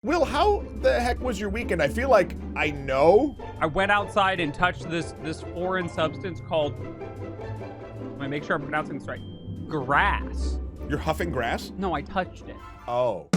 Will, how the heck was your weekend? I feel like I know. I went outside and touched this foreign substance called, let me make sure I'm pronouncing this right, grass. You're huffing grass? No, I touched it. Oh.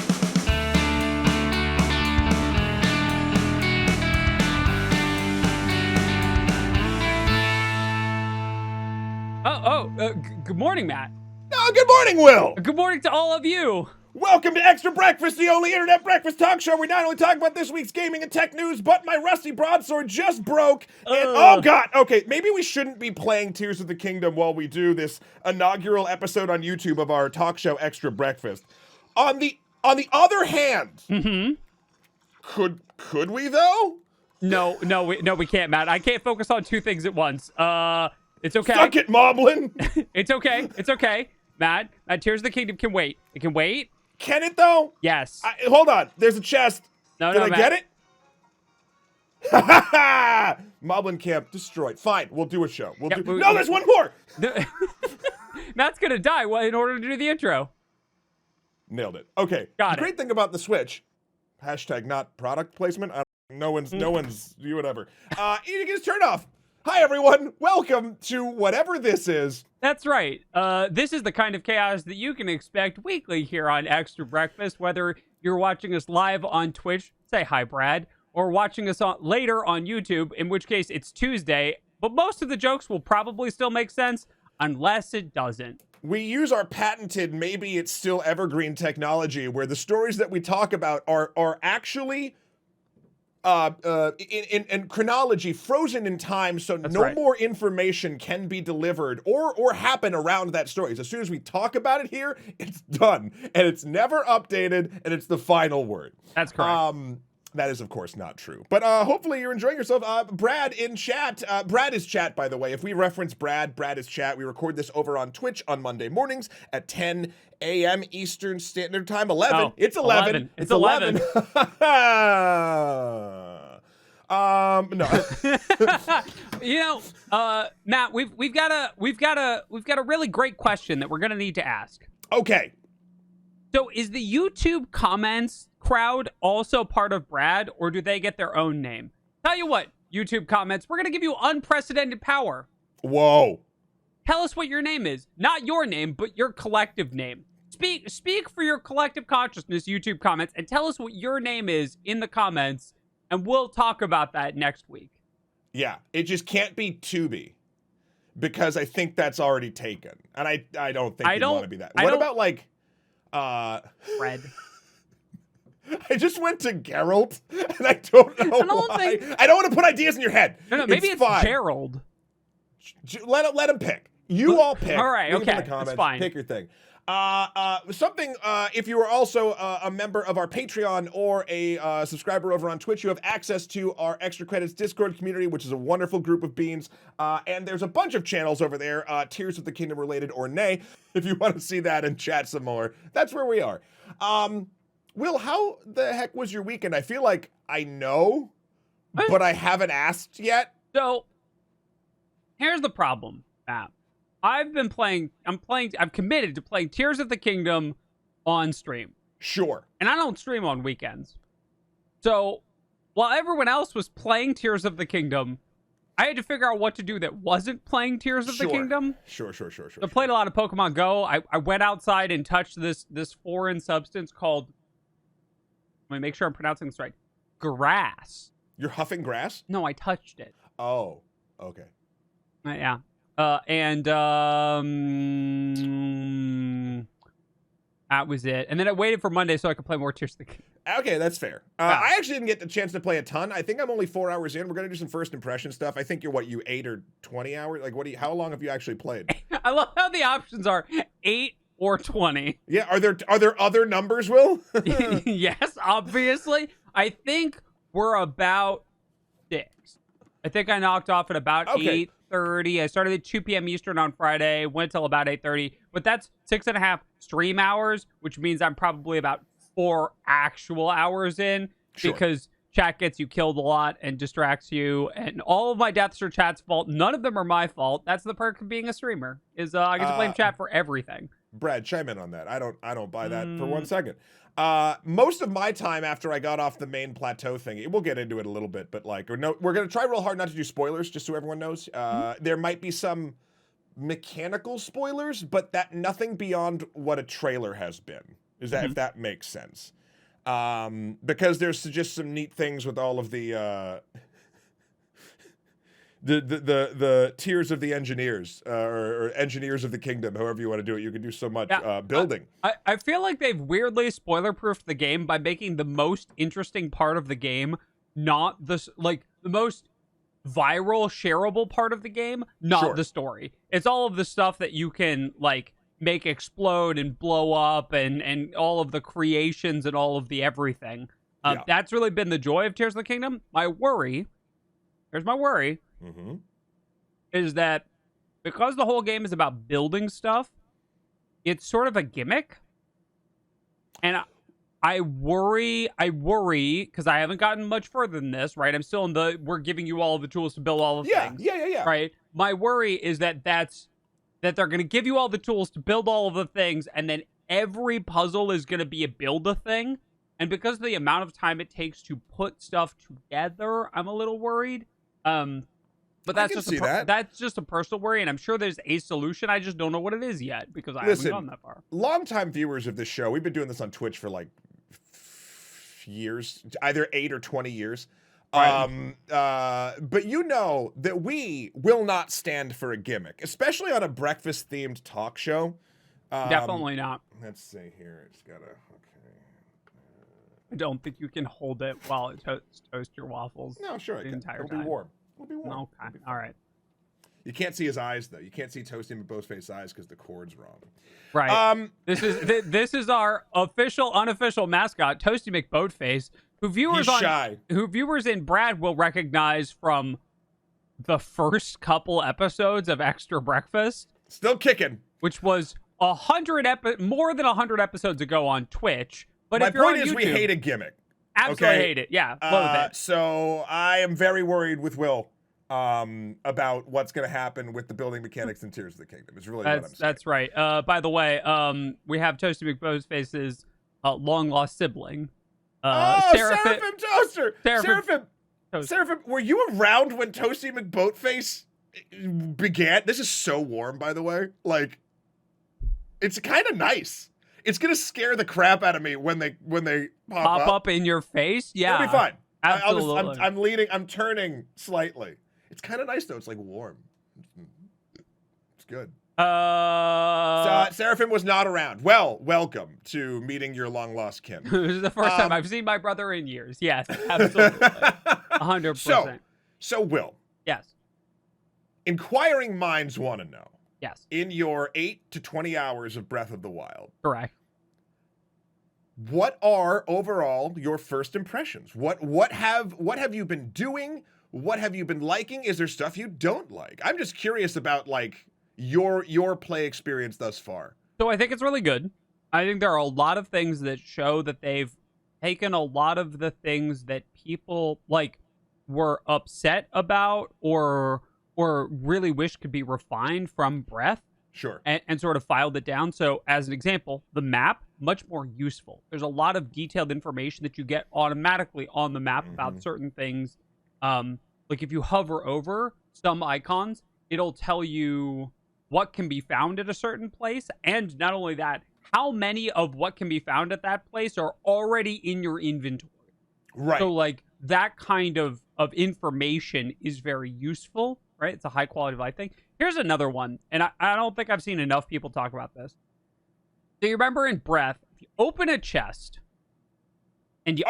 Good morning, Matt. Oh, good morning, Will. Good morning to all of you. Welcome to Extra Breakfast, the only internet breakfast talk show. We not only talk about this week's gaming and tech news, but my rusty broadsword just broke. And oh god, okay, maybe we shouldn't be playing Tears of the Kingdom while we do this inaugural episode on YouTube of our talk show Extra Breakfast. On the other hand, could we though? No, we can't, Matt. I can't focus on two things at once. It's okay. Suck it, Moblin. It's okay. Matt, Tears of the Kingdom can wait. It can wait. Can it though? Yes. Hold on. There's a chest. Did I get it? Ha ha ha! Moblin camp destroyed. Fine, we'll do a show. No, there's one more. Matt's gonna die in order to do the intro. Nailed it. Okay. Got it. The great thing about the Switch, hashtag not product placement. No one's you whatever. You can just turn it off. Hi everyone. Welcome to whatever this is. That's right. This is the kind of chaos that you can expect weekly here on Extra Breakfast, whether you're watching us live on Twitch, say hi, Brad, or watching us later on YouTube, in which case it's Tuesday, but most of the jokes will probably still make sense unless it doesn't. We use our patented, maybe it's still evergreen technology where the stories that we talk about are actually in chronology, frozen in time, so That's no right. more information can be delivered or happen around that story. As soon as we talk about it here, it's done, and it's never updated, and it's the final word. That's correct. That is, of course, not true. But hopefully you're enjoying yourself. Brad in chat. Brad is chat, by the way. If we reference Brad is chat. We record this over on Twitch on Monday mornings at 10 a.m. Eastern Standard Time. 11. Oh, It's 11. It's 11. No. You know, Matt, we've got a really great question that we're gonna need to ask. Okay. So is the YouTube comments crowd also part of Brad, or do they get their own name? Tell you what, YouTube comments, we're going to give you unprecedented power. Whoa. Tell us what your name is. Not your name, but your collective name. Speak for your collective consciousness, YouTube comments, and tell us what your name is in the comments, and we'll talk about that next week. Yeah, it just can't be Tubi, because I think that's already taken. And I don't think you want to be that. What about, like, Fred. I just went to Geralt, and I don't know why. I don't want to put ideas in your head. No, maybe it's fine. Gerald. Let him pick. You all pick. All right, okay, in the comments, it's fine. Pick your thing. If you are also a member of our Patreon or a subscriber over on Twitch, you have access to our Extra Credits Discord community, which is a wonderful group of beans. And there's a bunch of channels over there, Tears of the Kingdom related or nay. If you want to see that and chat some more, that's where we are. Will, how the heck was your weekend? I feel like I know, but I haven't asked yet. So, here's the problem, Matt. I've committed to playing Tears of the Kingdom on stream. Sure. And I don't stream on weekends. So, while everyone else was playing Tears of the Kingdom, I had to figure out what to do that wasn't playing Tears of the Kingdom. Sure. So I played a lot of Pokemon Go. I went outside and touched this foreign substance called, let me make sure I'm pronouncing this right, grass. You're huffing grass? No, I touched it. Oh, okay. Yeah. That was it. And then I waited for Monday so I could play more Tears of the Kingdom. Okay, that's fair. I actually didn't get the chance to play a ton. I think I'm only 4 hours in. We're gonna do some first impression stuff. I think you're 8 or 20 hours? Like, how long have you actually played? I love how the options are 8 or 20. Yeah, are there other numbers, Will? Yes, obviously. I think we're about 6. I think I knocked off at about 8:30. I started at 2 p.m. Eastern on Friday, went till about 8:30. But that's 6.5 stream hours, which means I'm probably about 4 actual hours in, because chat gets you killed a lot and distracts you. And all of my deaths are chat's fault. None of them are my fault. That's the perk of being a streamer, is I get to blame chat for everything. Brad, chime in on that. I don't buy that for 1 second. Most of my time after I got off the main plateau thing, we'll get into it a little bit, but like, or no, we're gonna try real hard not to do spoilers, just so everyone knows. There might be some mechanical spoilers, but that nothing beyond what a trailer has been. Is that if that makes sense? Because there's just some neat things with all of the tiers of the engineers, or engineers of the kingdom, however you want to do it. You can do so much building. I feel like they've weirdly spoiler-proofed the game by making the most interesting part of the game not the most viral, shareable part of the game, not the story. It's all of the stuff that you can like make explode and blow up, and all of the creations and all of the everything. That's really been the joy of Tears of the Kingdom. Here's my worry, is that because the whole game is about building stuff, it's sort of a gimmick. And I worry, because I haven't gotten much further than this, right? I'm still in the, we're giving you all the tools to build all the things. Yeah. Right? My worry is that they're going to give you all the tools to build all of the things, and then every puzzle is going to be a build a thing. And because of the amount of time it takes to put stuff together, I'm a little worried. But that's just a personal worry, and I'm sure there's a solution. I just don't know what it is yet, because I haven't gone that far. Longtime viewers of this show, we've been doing this on Twitch for like years, either 8 or 20 years. Right. But you know that we will not stand for a gimmick, especially on a breakfast-themed talk show. Definitely not. Let's see here. It's got a... I don't think you can hold it while it toast your waffles. No, sure I can. Entire It'll be warm. It'll be warm. Okay. All right. You can't see his eyes though. You can't see Toasty McBoatface's eyes because the cord's wrong. Right. This is our official, unofficial mascot, Toasty McBoatface, who viewers in Brad will recognize from the first couple episodes of Extra Breakfast. Still kicking. Which was more than 100 episodes ago on Twitch. But my point is, we hate a gimmick. Absolutely hate it. Yeah, loathe it. So I am very worried with Will about what's going to happen with the building mechanics in Tears of the Kingdom. Is really what I'm saying. That's right. By the way, we have Toasty McBoatface's long lost sibling. Seraphim Toaster. Seraphim, were you around when Toasty McBoatface began? This is so warm, by the way. Like, it's kind of nice. It's gonna scare the crap out of me when they pop up in your face. Yeah, it'll be fine. Absolutely. I'm turning slightly. It's kind of nice though. It's like warm. It's good. Seraphim was not around. Well, welcome to meeting your long lost kin. This is the first time I've seen my brother in years. Yes, absolutely, 100%. So Will. Yes. Inquiring minds want to know. Yes. In your 8 to 20 hours of Breath of the Wild. Correct. What are overall your first impressions? What have you been doing? What have you been liking? Is there stuff you don't like? I'm just curious about like your play experience thus far. So I think it's really good. I think there are a lot of things that show that they've taken a lot of the things that people like were upset about or really wish could be refined from Breath. Sure. And sort of filed it down. So as an example, the map, much more useful. There's a lot of detailed information that you get automatically on the map about certain things. Like if you hover over some icons, it'll tell you what can be found at a certain place. And not only that, how many of what can be found at that place are already in your inventory. Right. So like that kind of information is very useful. Right? It's a high quality of life thing. Here's another one, and I don't think I've seen enough people talk about this. Do you remember in Breath, if you open a chest and you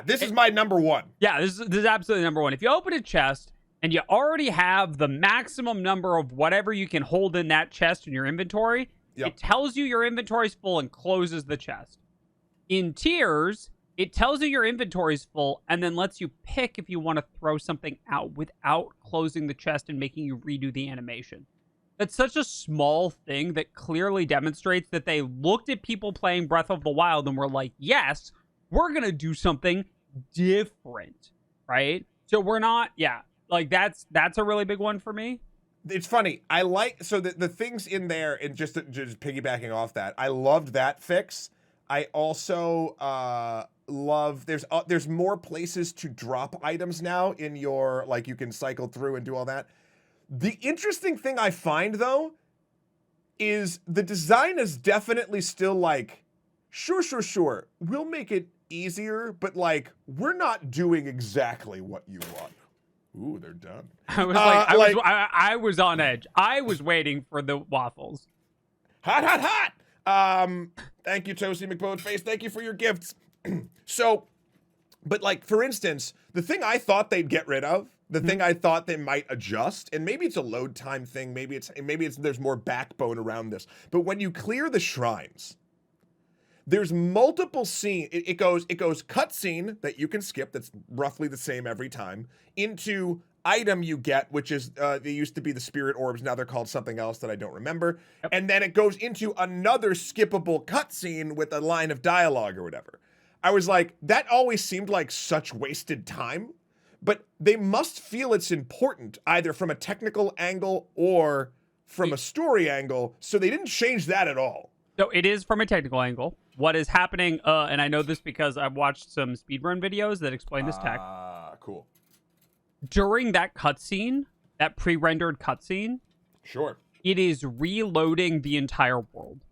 this is my number one. Yeah, this is absolutely number one. If you open a chest and you already have the maximum number of whatever you can hold in that chest in your inventory, it tells you your inventory's full and closes the chest. In Tears, it tells you your inventory's full and then lets you pick if you want to throw something out without closing the chest and making you redo the animation. That's such a small thing that clearly demonstrates that they looked at people playing Breath of the Wild and were like, yes, we're going to do something different, right? So we're not, like that's a really big one for me. It's funny. I like, so the things in there, and just piggybacking off that, I loved that fix. I also love there's more places to drop items now in your, like, you can cycle through and do all that. The interesting thing I find though is the design is definitely still like, sure, we'll make it easier, but like we're not doing exactly what you want. Ooh, they're done. I was I was on edge. I was waiting for the waffles. Hot. Thank you, Toasty McBoneface. Thank you for your gifts. So, but like, for instance, the thing I thought they'd get rid of, the thing I thought they might adjust, and maybe it's a load time thing, maybe it's there's more backbone around this, but when you clear the shrines, there's multiple scenes. It goes cutscene that you can skip, that's roughly the same every time, into item you get, which is they used to be the spirit orbs, now they're called something else that I don't remember. Yep. And then it goes into another skippable cutscene with a line of dialogue or whatever. I was like, that always seemed like such wasted time, but they must feel it's important either from a technical angle or from a story angle, so they didn't change that at all. So it is from a technical angle. What is happening, and I know this because I've watched some speedrun videos that explain this tech. Cool. During that cutscene, that pre-rendered cutscene, sure, it is reloading the entire world.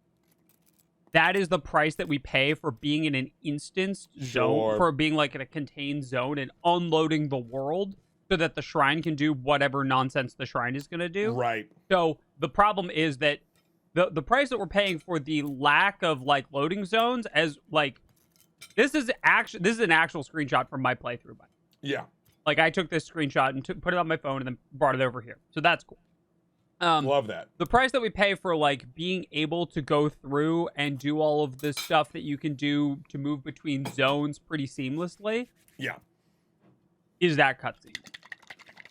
That is the price that we pay for being in an instanced zone, for being like in a contained zone and unloading the world so that the shrine can do whatever nonsense the shrine is going to do. Right. So the problem is that the price that we're paying for the lack of like loading zones, as like this is an actual screenshot from my playthrough. Yeah. Like I took this screenshot and put it on my phone and then brought it over here. So that's cool. Love that. The price that we pay for like being able to go through and do all of this stuff that you can do to move between zones pretty seamlessly. Yeah. Is that cutscene.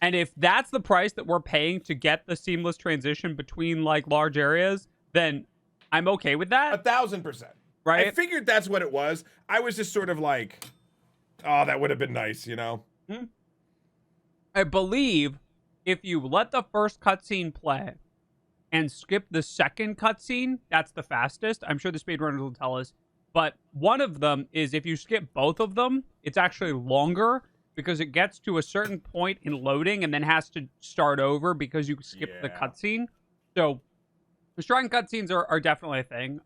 And if that's the price that we're paying to get the seamless transition between like large areas, then I'm okay with that. 1,000%. Right? I figured that's what it was. I was just sort of like, oh, that would have been nice, you know? I believe if you let the first cutscene play and skip the second cutscene, that's the fastest. I'm sure the speedrunners will tell us. But one of them is if you skip both of them, it's actually longer because it gets to a certain point in loading and then has to start over because you skipped the cutscene. So the shrine cutscenes are definitely a thing.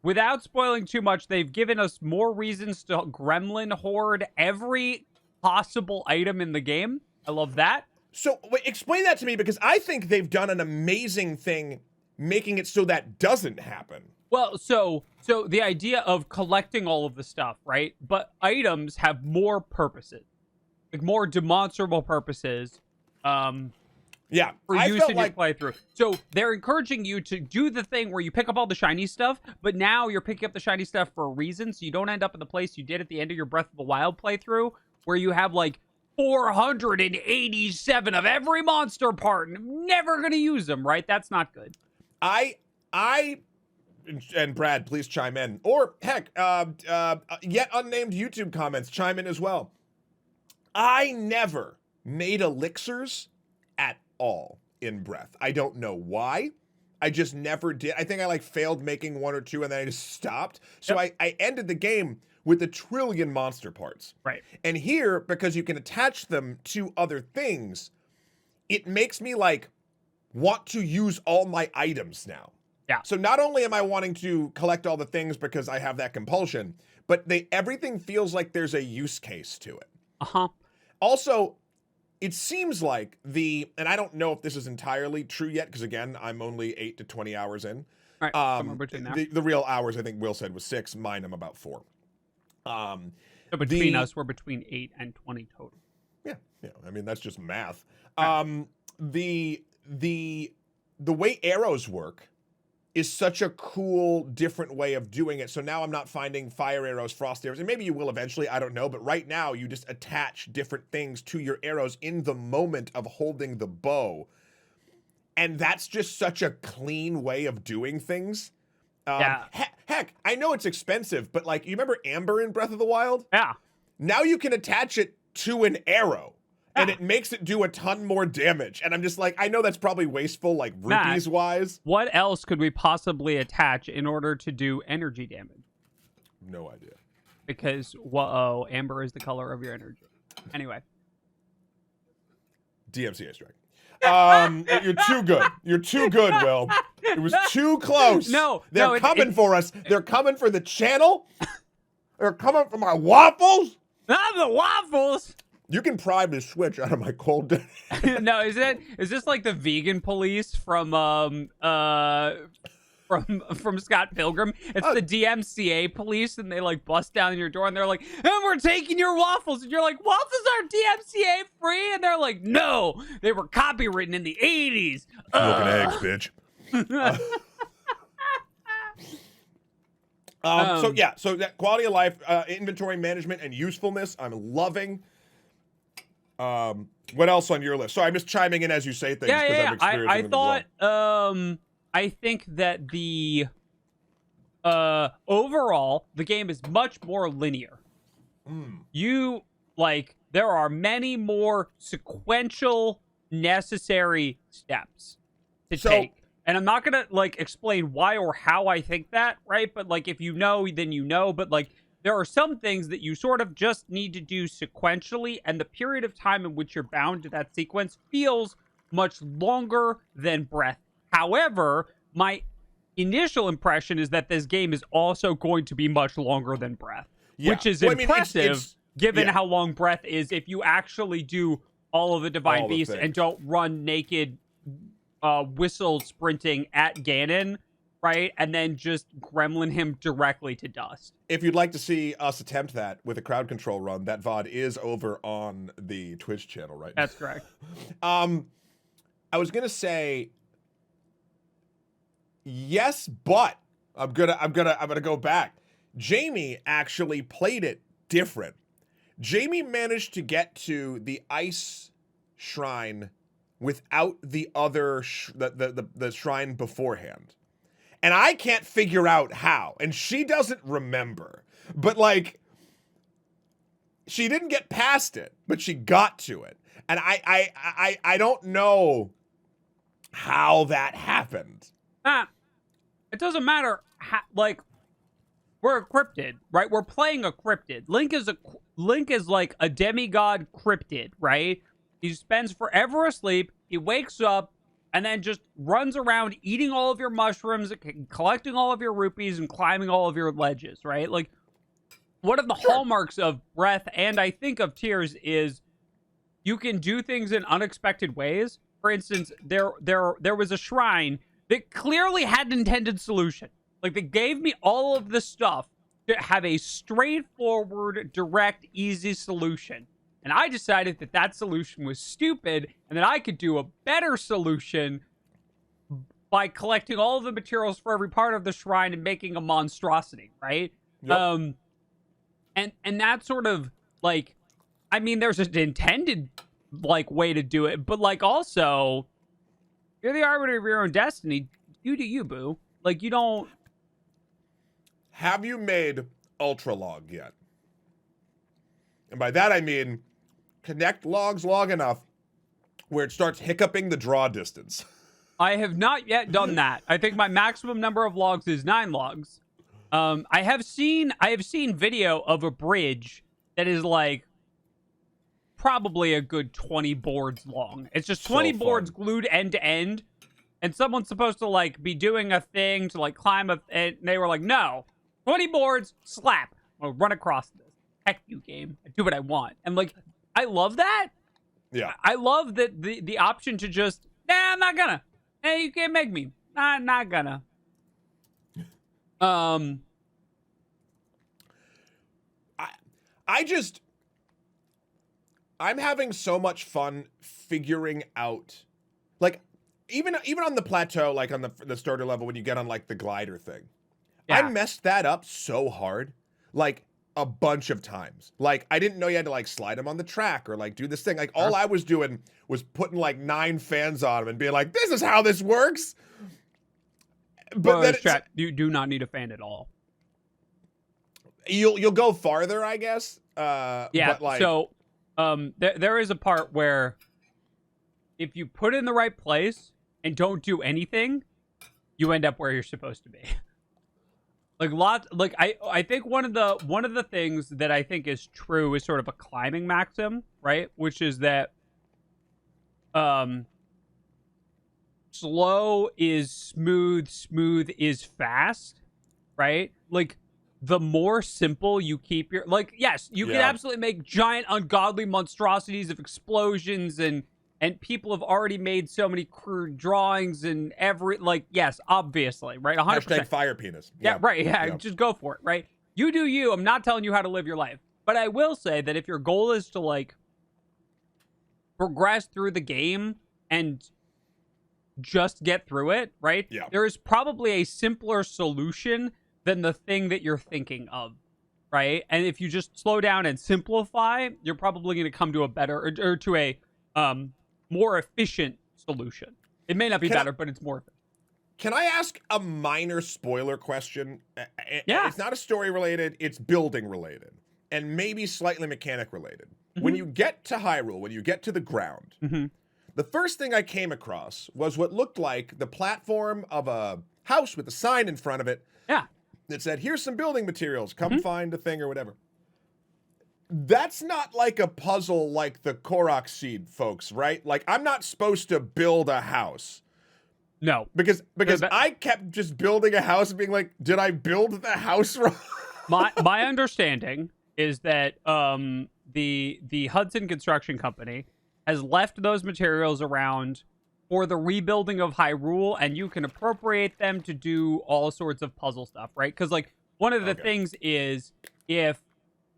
Without spoiling too much, they've given us more reasons to gremlin hoard every possible item in the game. I love that. So explain that to me, because I think they've done an amazing thing making it so that doesn't happen. Well, so the idea of collecting all of the stuff, right? But items have more purposes, like more demonstrable purposes. Yeah, for use in your playthrough. So they're encouraging you to do the thing where you pick up all the shiny stuff, but now you're picking up the shiny stuff for a reason, so you don't end up in the place you did at the end of your Breath of the Wild playthrough, where you have like 487 of every monster part and never gonna use them, right? That's not good. And Brad, please chime in. Or heck, yet unnamed YouTube comments, chime in as well. I never made elixirs at all in Breath. I don't know why. I just never did. I think I like failed making one or two and then I just stopped. So I ended the game with 1 trillion monster parts. Right. And here, because you can attach them to other things, it makes me like want to use all my items now. Yeah. So not only am I wanting to collect all the things because I have that compulsion, but everything feels like there's a use case to it. Uh-huh. Also, it seems like and I don't know if this is entirely true yet, because again, I'm only 8 to 20 hours in. Right, somewhere between there. The real hours, I think Will said, was 6. Mine, I'm about 4. So between us, we're between 8 and 20 total. Yeah. I mean, that's just math. Right. The way arrows work is such a cool, different way of doing it. So now I'm not finding fire arrows, frost arrows, and maybe you will eventually, I don't know. But right now, you just attach different things to your arrows in the moment of holding the bow. And that's just such a clean way of doing things. Heck, I know it's expensive, but like, you remember Amber in Breath of the Wild? Yeah. Now you can attach it to an arrow. and it makes it do a ton more damage. And I'm just like, I know that's probably wasteful, like rupees wise. What else could we possibly attach in order to do energy damage? No idea. Because, whoa, amber is the color of your energy. Anyway. DMCA strike. You're too good. You're too good, Will. It was too close. They're coming for us. They're coming for the channel. They're coming for my waffles. Not the waffles. You can pry the switch out of my cold day. No, is this like the vegan police from Scott Pilgrim? It's the DMCA police, and they like bust down your door, and they're like, "And we're taking your waffles," and you're like, "Waffles aren't DMCA free," and they're like, "No, they were copywritten in the '80s." Milk and eggs, bitch. So that quality of life, inventory management, and usefulness, I'm loving. What else on your list? So I'm just chiming in as you say things. I thought, I think that the overall the game is much more linear. You there are many more sequential necessary steps to take. And I'm not going to explain why or how I think that, right? But if you know, then you know, but there are some things that you sort of just need to do sequentially, and the period of time in which you're bound to that sequence feels much longer than Breath. However, my initial impression is that this game is also going to be much longer than Breath, which is impressive given how long Breath is if you actually do all of the Divine Beasts and don't run naked whistle sprinting at Ganon, right? And then just gremlin him directly to dust. If you'd like to see us attempt that with a crowd control run, that VOD is over on the Twitch channel right now. That's correct. I was gonna say yes, but I'm gonna go back. Jamie actually played it different. Jamie managed to get to the ice shrine without the other the shrine beforehand. And I can't figure out how. And she doesn't remember. But she didn't get past it, but she got to it. And I don't know how that happened. It doesn't matter how, we're a cryptid, right? We're playing a cryptid. Link is like a demigod cryptid, right? He spends forever asleep. He wakes up and then just runs around eating all of your mushrooms, collecting all of your rupees, and climbing all of your ledges, right? One of the hallmarks of Breath, and I think of Tears, is you can do things in unexpected ways. For instance, there was a shrine that clearly had an intended solution. They gave me all of the stuff to have a straightforward, direct, easy solution. And I decided that solution was stupid and that I could do a better solution by collecting all of the materials for every part of the shrine and making a monstrosity, right? Yep. And that's sort of there's an intended way to do it, but also you're the arbiter of your own destiny. You do you, boo. You don't. Have you made Ultra Log yet? And by that I mean connect logs long enough where it starts hiccuping the draw distance. I have not yet done that. I think my maximum number of logs is 9 logs. I have seen video of a bridge that is probably a good 20 boards long. It's just 20 boards glued end to end, and someone's supposed to be doing a thing to climb and they were like, no, 20 boards, slap. I'll run across this. Heck you, game. I do what I want. And I love that. Yeah. I love that the option to just, I'm not gonna. Hey, you can't make me. Not gonna. I'm having so much fun figuring out, even on the plateau, on the starter level when you get on the glider thing. Yeah. I messed that up so hard, a bunch of times. I didn't know you had to slide them on the track or do this thing. All I was doing was putting 9 fans on them and being like, this is how this works. But then chat, you do not need a fan at all. You'll go farther, I guess. Yeah. But there is a part where if you put it in the right place and don't do anything, you end up where you're supposed to be. I think one of the things that I think is true is sort of a climbing maxim, right? Which is that slow is smooth, smooth is fast, right? Like, the more simple you keep your... Like, yes, you can absolutely make giant, ungodly monstrosities of explosions, and people have already made so many crude drawings and yes, obviously, right? 100%. Hashtag fire penis. Yeah, right, yeah, just go for it, right? You do you. I'm not telling you how to live your life. But I will say that if your goal is to, like, progress through the game and just get through it, right? Yeah. There is probably a simpler solution than the thing that you're thinking of, right? And if you just slow down and simplify, you're probably going to come to a better or to a more efficient solution. It may not be better, but it's more efficient. Can I ask a minor spoiler question? Yeah. It's not a story related, it's building related, and maybe slightly mechanic related. Mm-hmm. When you get to Hyrule, when you get to the ground, mm-hmm. the first thing I came across was what looked like the platform of a house with a sign in front of it. Yeah. That said, here's some building materials, come mm-hmm. find a thing or whatever. That's not like a puzzle like the Korok seed, folks, right? Like, I'm not supposed to build a house. No. Because I kept just building a house and being like, did I build the house wrong? My understanding is that the Hudson Construction Company has left those materials around for the rebuilding of Hyrule, and you can appropriate them to do all sorts of puzzle stuff, right? Because, like, one of the things is, if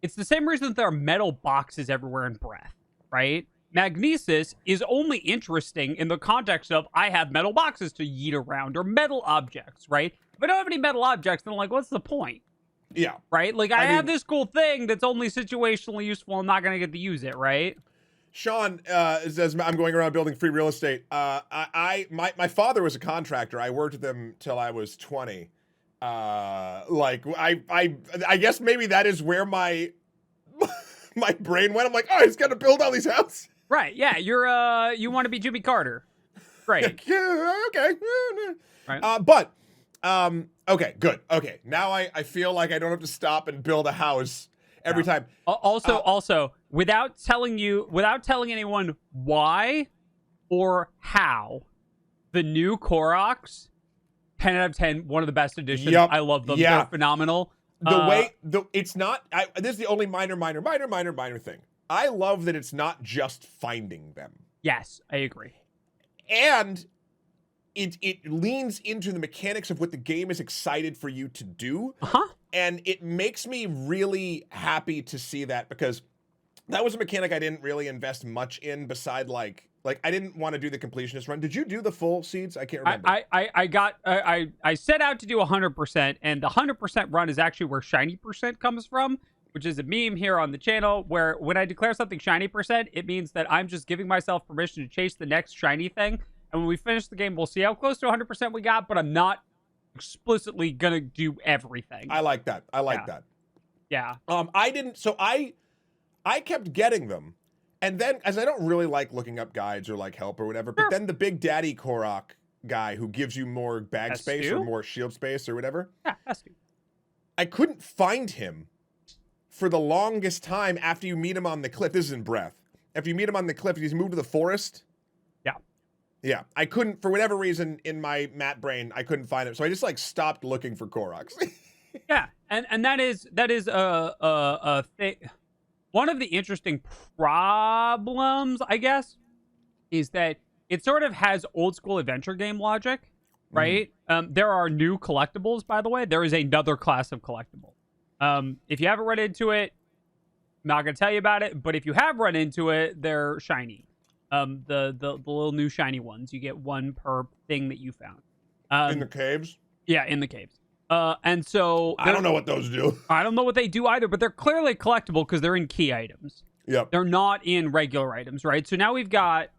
it's the same reason that there are metal boxes everywhere in Breath, right? Magnesis is only interesting in the context of, I have metal boxes to yeet around, or metal objects, right? If I don't have any metal objects, then I'm like, what's the point? Yeah. Right? Like, I have this cool thing that's only situationally useful. I'm not going to get to use it, right? Sean says, I'm going around building free real estate. My father was a contractor. I worked with him till I was 20. I guess maybe that is where my my brain went. I'm like, oh, he's got to build all these houses. Right. Yeah. You want to be Jimmy Carter. Great. Yeah. Okay. Right. Okay. Good. Okay. Now I feel like I don't have to stop and build a house every time. Also, without telling anyone why or how, the new Koroks, 10 out of 10, one of the best additions. Yep. I love them. Yeah. They're phenomenal. It's not, this is the only minor thing. I love that it's not just finding them. Yes, I agree. And it leans into the mechanics of what the game is excited for you to do. Uh-huh. And it makes me really happy to see that, because that was a mechanic I didn't really invest much in, beside like I didn't want to do the completionist run. Did you do the full seeds? I can't remember. I set out to do 100%, and the 100% run is actually where shiny percent comes from, which is a meme here on the channel, where when I declare something shiny percent, it means that I'm just giving myself permission to chase the next shiny thing. And when we finish the game, we'll see how close to 100% we got, but I'm not explicitly gonna do everything. I like that. That. Yeah. I kept getting them. And then, as I don't really like looking up guides or like help or whatever, but then the Big Daddy Korok guy who gives you more bag space or more shield space or whatever. Yeah, has to. I couldn't find him for the longest time after you meet him on the cliff. This is in Breath. After you meet him on the cliff, he's moved to the forest. Yeah. Yeah. I couldn't, for whatever reason, in my Matt brain, I couldn't find him. So I just like stopped looking for Koroks. Yeah. And that is a thing. One of the interesting problems, I guess, is that it sort of has old school adventure game logic, right? There are new collectibles, by the way. There is another class of collectible. If you haven't run into it, I'm not going to tell you about it, but if you have run into it, they're shiny. The little new shiny ones. You get one per thing that you found. In the caves? Yeah, in the caves. And so I don't know what those do. I don't know what they do either, but they're clearly collectible because they're in key items. Yep. They're not in regular items, right? So now we've got.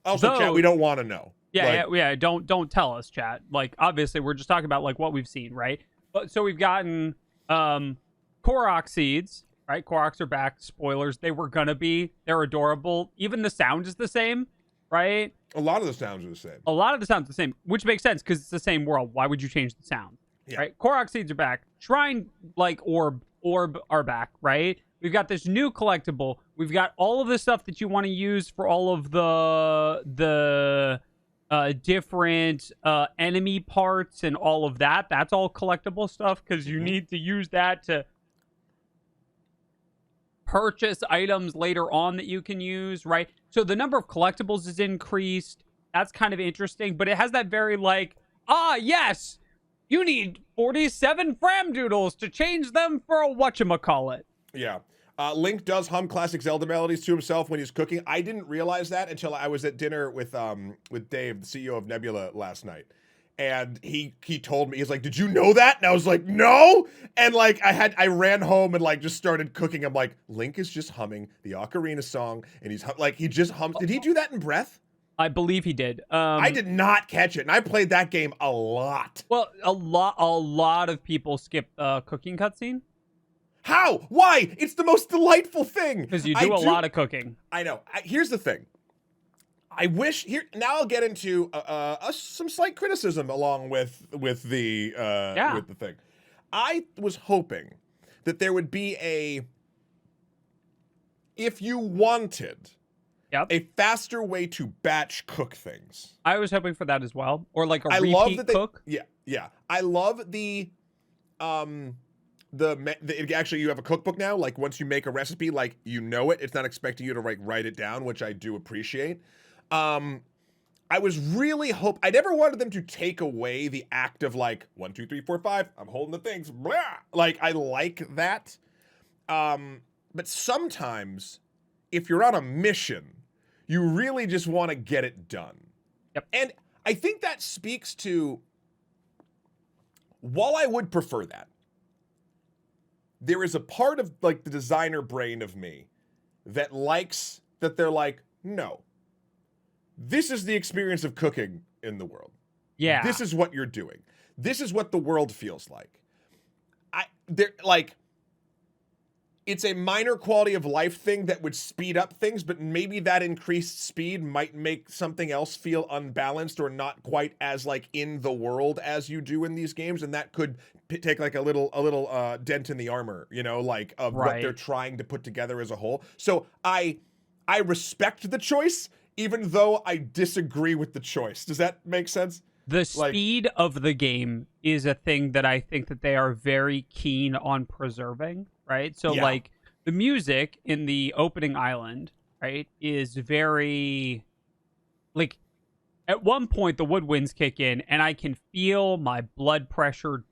Also, chat, we don't want to know. Yeah. Don't tell us, chat. Like, obviously, we're just talking about like what we've seen, right? But so we've gotten Korok seeds, right? Koroks are back. Spoilers. They were gonna be. They're adorable. Even the sound is the same, right? A lot of the sounds are the same. A lot of the sounds are the same, which makes sense because it's the same world. Why would you change the sound? Yeah. Right? Korok seeds are back. Shrine like orb are back, right? We've got this new collectible. We've got all of the stuff that you want to use for all of the different enemy parts and all of that. That's all collectible stuff because you need to use that to purchase items later on that you can use, right? So the number of collectibles is increased. That's kind of interesting, but it has that very like, yes, you need 47 Framdoodles to change them for a whatchamacallit. Yeah. Link does hum classic Zelda melodies to himself when he's cooking. I didn't realize that until I was at dinner with Dave, the CEO of Nebula, last night. And he told me, he's like, "Did you know that?" And I was like, "No." And like I ran home and like just started cooking. I'm like, Link is just humming the Ocarina song, and he just hums. Did he do that in Breath? I believe he did. I did not catch it, and I played that game a lot. Well, a lot of people skip the cooking cutscene. How? Why? It's the most delightful thing. Because you do a lot of cooking. I know. Here's the thing. I wish now I'll get into some slight criticism along with the thing. I was hoping that there would be if you wanted, a faster way to batch cook things. I was hoping for that as well, or like a repeat cook. Yeah. I love the actually you have a cookbook now. Like once you make a recipe, like you know it. It's not expecting you to like write it down, which I do appreciate. I was really I never wanted them to take away the act of like 1, 2, 3, 4, 5. I'm holding the things. Blah. Like I like that. But sometimes if you're on a mission, you really just want to get it done. Yep. And I think that speaks to, while I would prefer that, there is a part of like the designer brain of me that likes that they're like, no, this is the experience of cooking in the world. Yeah. This is what you're doing. This is what the world feels like. It's a minor quality of life thing that would speed up things, but maybe that increased speed might make something else feel unbalanced or not quite as like in the world as you do in these games, and that could take like a little dent in the armor, like of what they're trying to put together as a whole. So I respect the choice, even though I disagree with the choice. Does that make sense? The speed of the game is a thing that I think that they are very keen on preserving, right? So, like, the music in the opening island, right, is very... Like, at one point, the woodwinds kick in, and I can feel my blood pressure.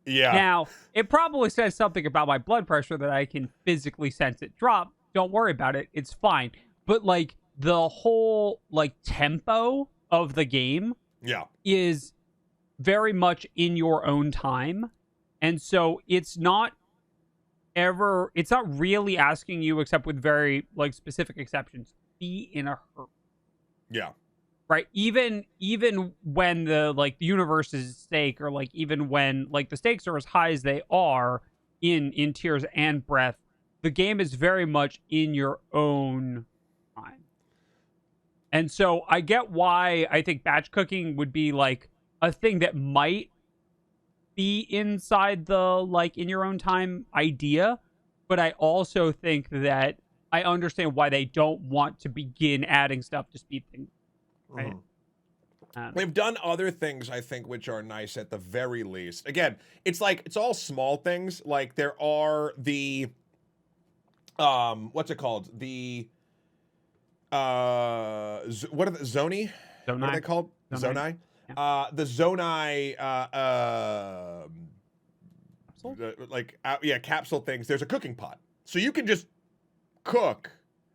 Yeah. Now, it probably says something about my blood pressure that I can physically sense it drop. Don't worry about it. It's fine. But, like, the whole, like, tempo of the game... is very much in your own time. And so it's not really asking you, except with very like specific exceptions, be in a hurry. Yeah. Right? Even when the like the universe is at stake, or like even when like the stakes are as high as they are in Tears and Breath, the game is very much in your own time. And so I get why I think batch cooking would be like a thing that might be inside the like in your own time idea. But I also think that I understand why they don't want to begin adding stuff to speed things. Right. They've done other things, I think, which are nice at the very least. Again, it's like, it's all small things. Like there are the, what's it called? The, what are the Zonai? What are they called? Zonai. Yeah. The Zonai, capsule things. There's a cooking pot, so you can just cook,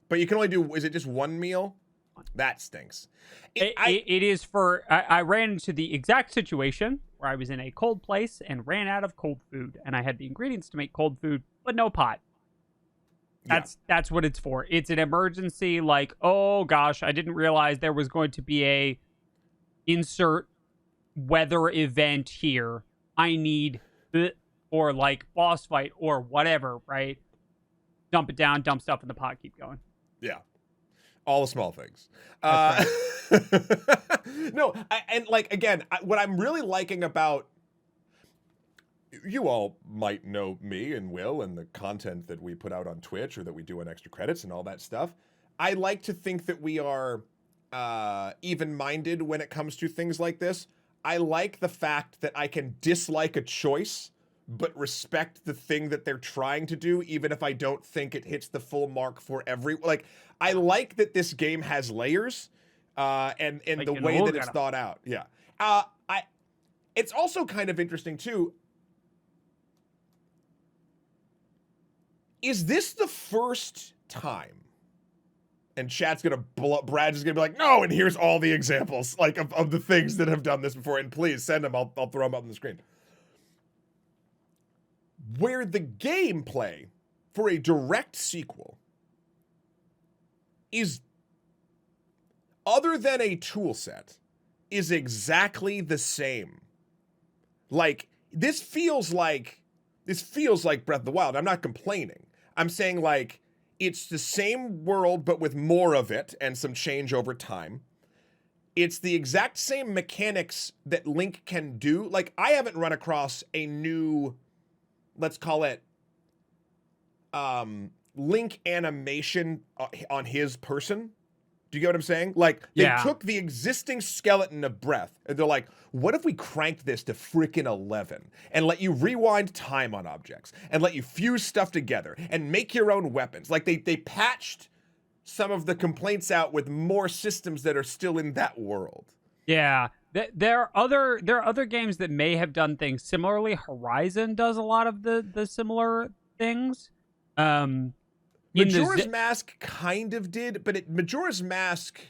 but you can only do. Is it just one meal? That stinks. It is for. I ran into the exact situation where I was in a cold place and ran out of cold food, and I had the ingredients to make cold food, but no pot. That's what it's for. It's an emergency, like, oh gosh, I didn't realize there was going to be a insert weather event here. I need or like boss fight or whatever, right? dump it down, dump stuff in the pot, keep going. Yeah. All the small things. That's No, and like, again, what I'm really liking about, you all might know me and Will and the content that we put out on Twitch or that we do on Extra Credits and all that stuff. I like to think that we are even-minded when it comes to things like this. I like the fact that I can dislike a choice but respect the thing that they're trying to do, even if I don't think it hits the full mark for like, I like that this game has layers, and like the way that it's thought out. Yeah. It's also kind of interesting too. Is this the first time? And chat's gonna Brad's just gonna be like, no, and here's all the examples like of the things that have done this before, and please send them. I'll throw them up on the screen. Where the gameplay for a direct sequel is, other than a tool set, is exactly the same. Like, this feels like Breath of the Wild. I'm not complaining. I'm saying, like, it's the same world, but with more of it and some change over time. It's the exact same mechanics that Link can do. Like, I haven't run across a new, let's call it, Link animation on his person. Do you get what I'm saying? Like, they took the existing skeleton of Breath, and they're like, what if we cranked this to frickin' 11 and let you rewind time on objects and let you fuse stuff together and make your own weapons? Like, they patched some of the complaints out with more systems that are still in that world. Yeah. There are other games that may have done things similarly. Horizon does a lot of the similar things. Majora's Mask kind of did, but Majora's Mask,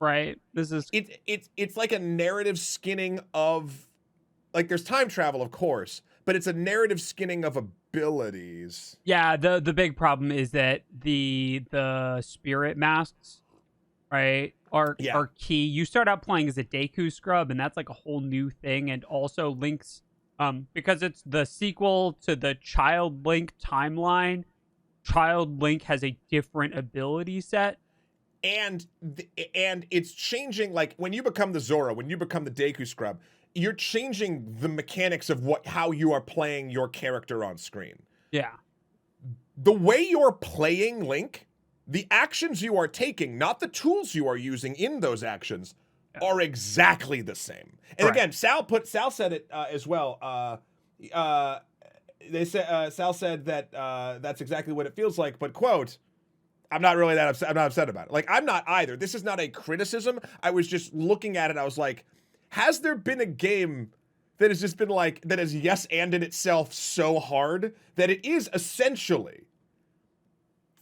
right? This is it's like a narrative skinning of, like, there's time travel, of course, but it's a narrative skinning of abilities. Yeah, the big problem is that the spirit masks, right, are key. You start out playing as a Deku scrub, and that's like a whole new thing. And also Link's, because it's the sequel to the Child Link timeline. Child Link has a different ability set, and it's changing. Like, when you become the Zora, when you become the Deku Scrub, you're changing the mechanics of how you are playing your character on screen. Yeah, the way you're playing Link, the actions you are taking, not the tools you are using in those actions, are exactly the same. And again, Sal said it as well. They said Sal said that that's exactly what it feels like, but quote, I'm not really that upset. I'm not upset about it. Like, I'm not either. This is not a criticism. I was just looking at it. I was like, has there been a game that has just been like, that has yes anded itself so hard that it is essentially,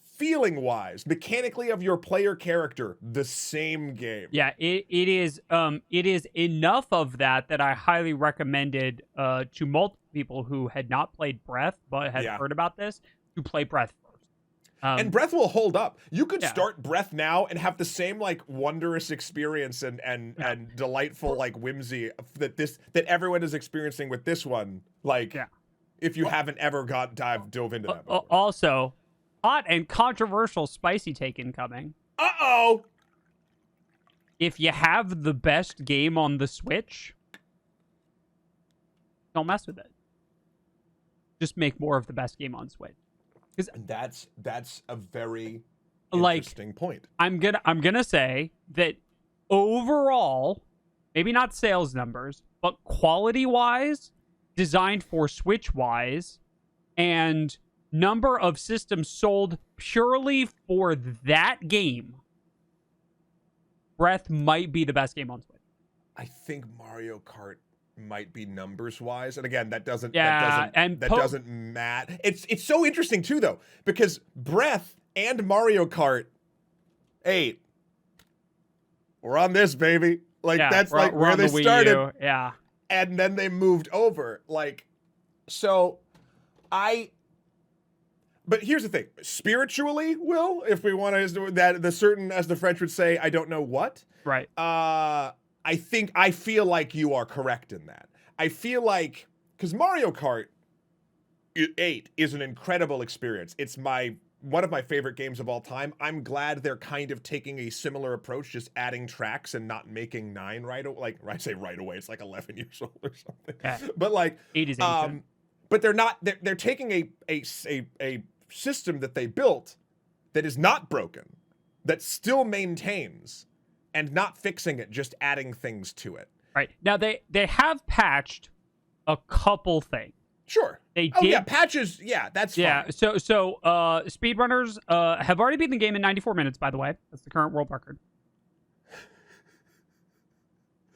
feeling wise, mechanically, of your player character, the same game? Yeah, it is enough of that I highly recommended to multiple people who had not played Breath but had heard about this to play Breath first. And Breath will hold up. You could start Breath now and have the same, like, wonderous experience and delightful, like, whimsy that everyone is experiencing with this one. Like, if you haven't ever dove into that before. Also, hot and controversial spicy take incoming. Uh-oh! If you have the best game on the Switch, don't mess with it. Just make more of the best game on Switch. And that's a very interesting point. I'm gonna say that overall, maybe not sales numbers, but quality wise, designed for Switch wise, and number of systems sold purely for that game, Breath might be the best game on Switch. I think Mario Kart might be numbers wise, and again, that doesn't matter. It's so interesting too, though, because Breath and Mario Kart 8, we're on this, baby. Like, that's like where they started. Yeah, and then they moved over. Like, so but here's the thing: spiritually, Will, if we want to, that the certain, as the French would say, I don't know what. Right. I feel like you are correct in that. I feel like, because Mario Kart 8 is an incredible experience. It's my one of my favorite games of all time. I'm glad they're kind of taking a similar approach, just adding tracks and not making 9 right away. Like I say right away, it's like 11 years old or something. Yeah. But like, 80s ancient. but they're not. They're taking a system that they built that is not broken, that still maintains, and not fixing it, just adding things to it. Right. Now they have patched a couple things. Sure. They Oh did. yeah, patches. Yeah, that's Yeah. fine. So speedrunners have already beaten the game in 94 minutes. By the way, that's the current world record.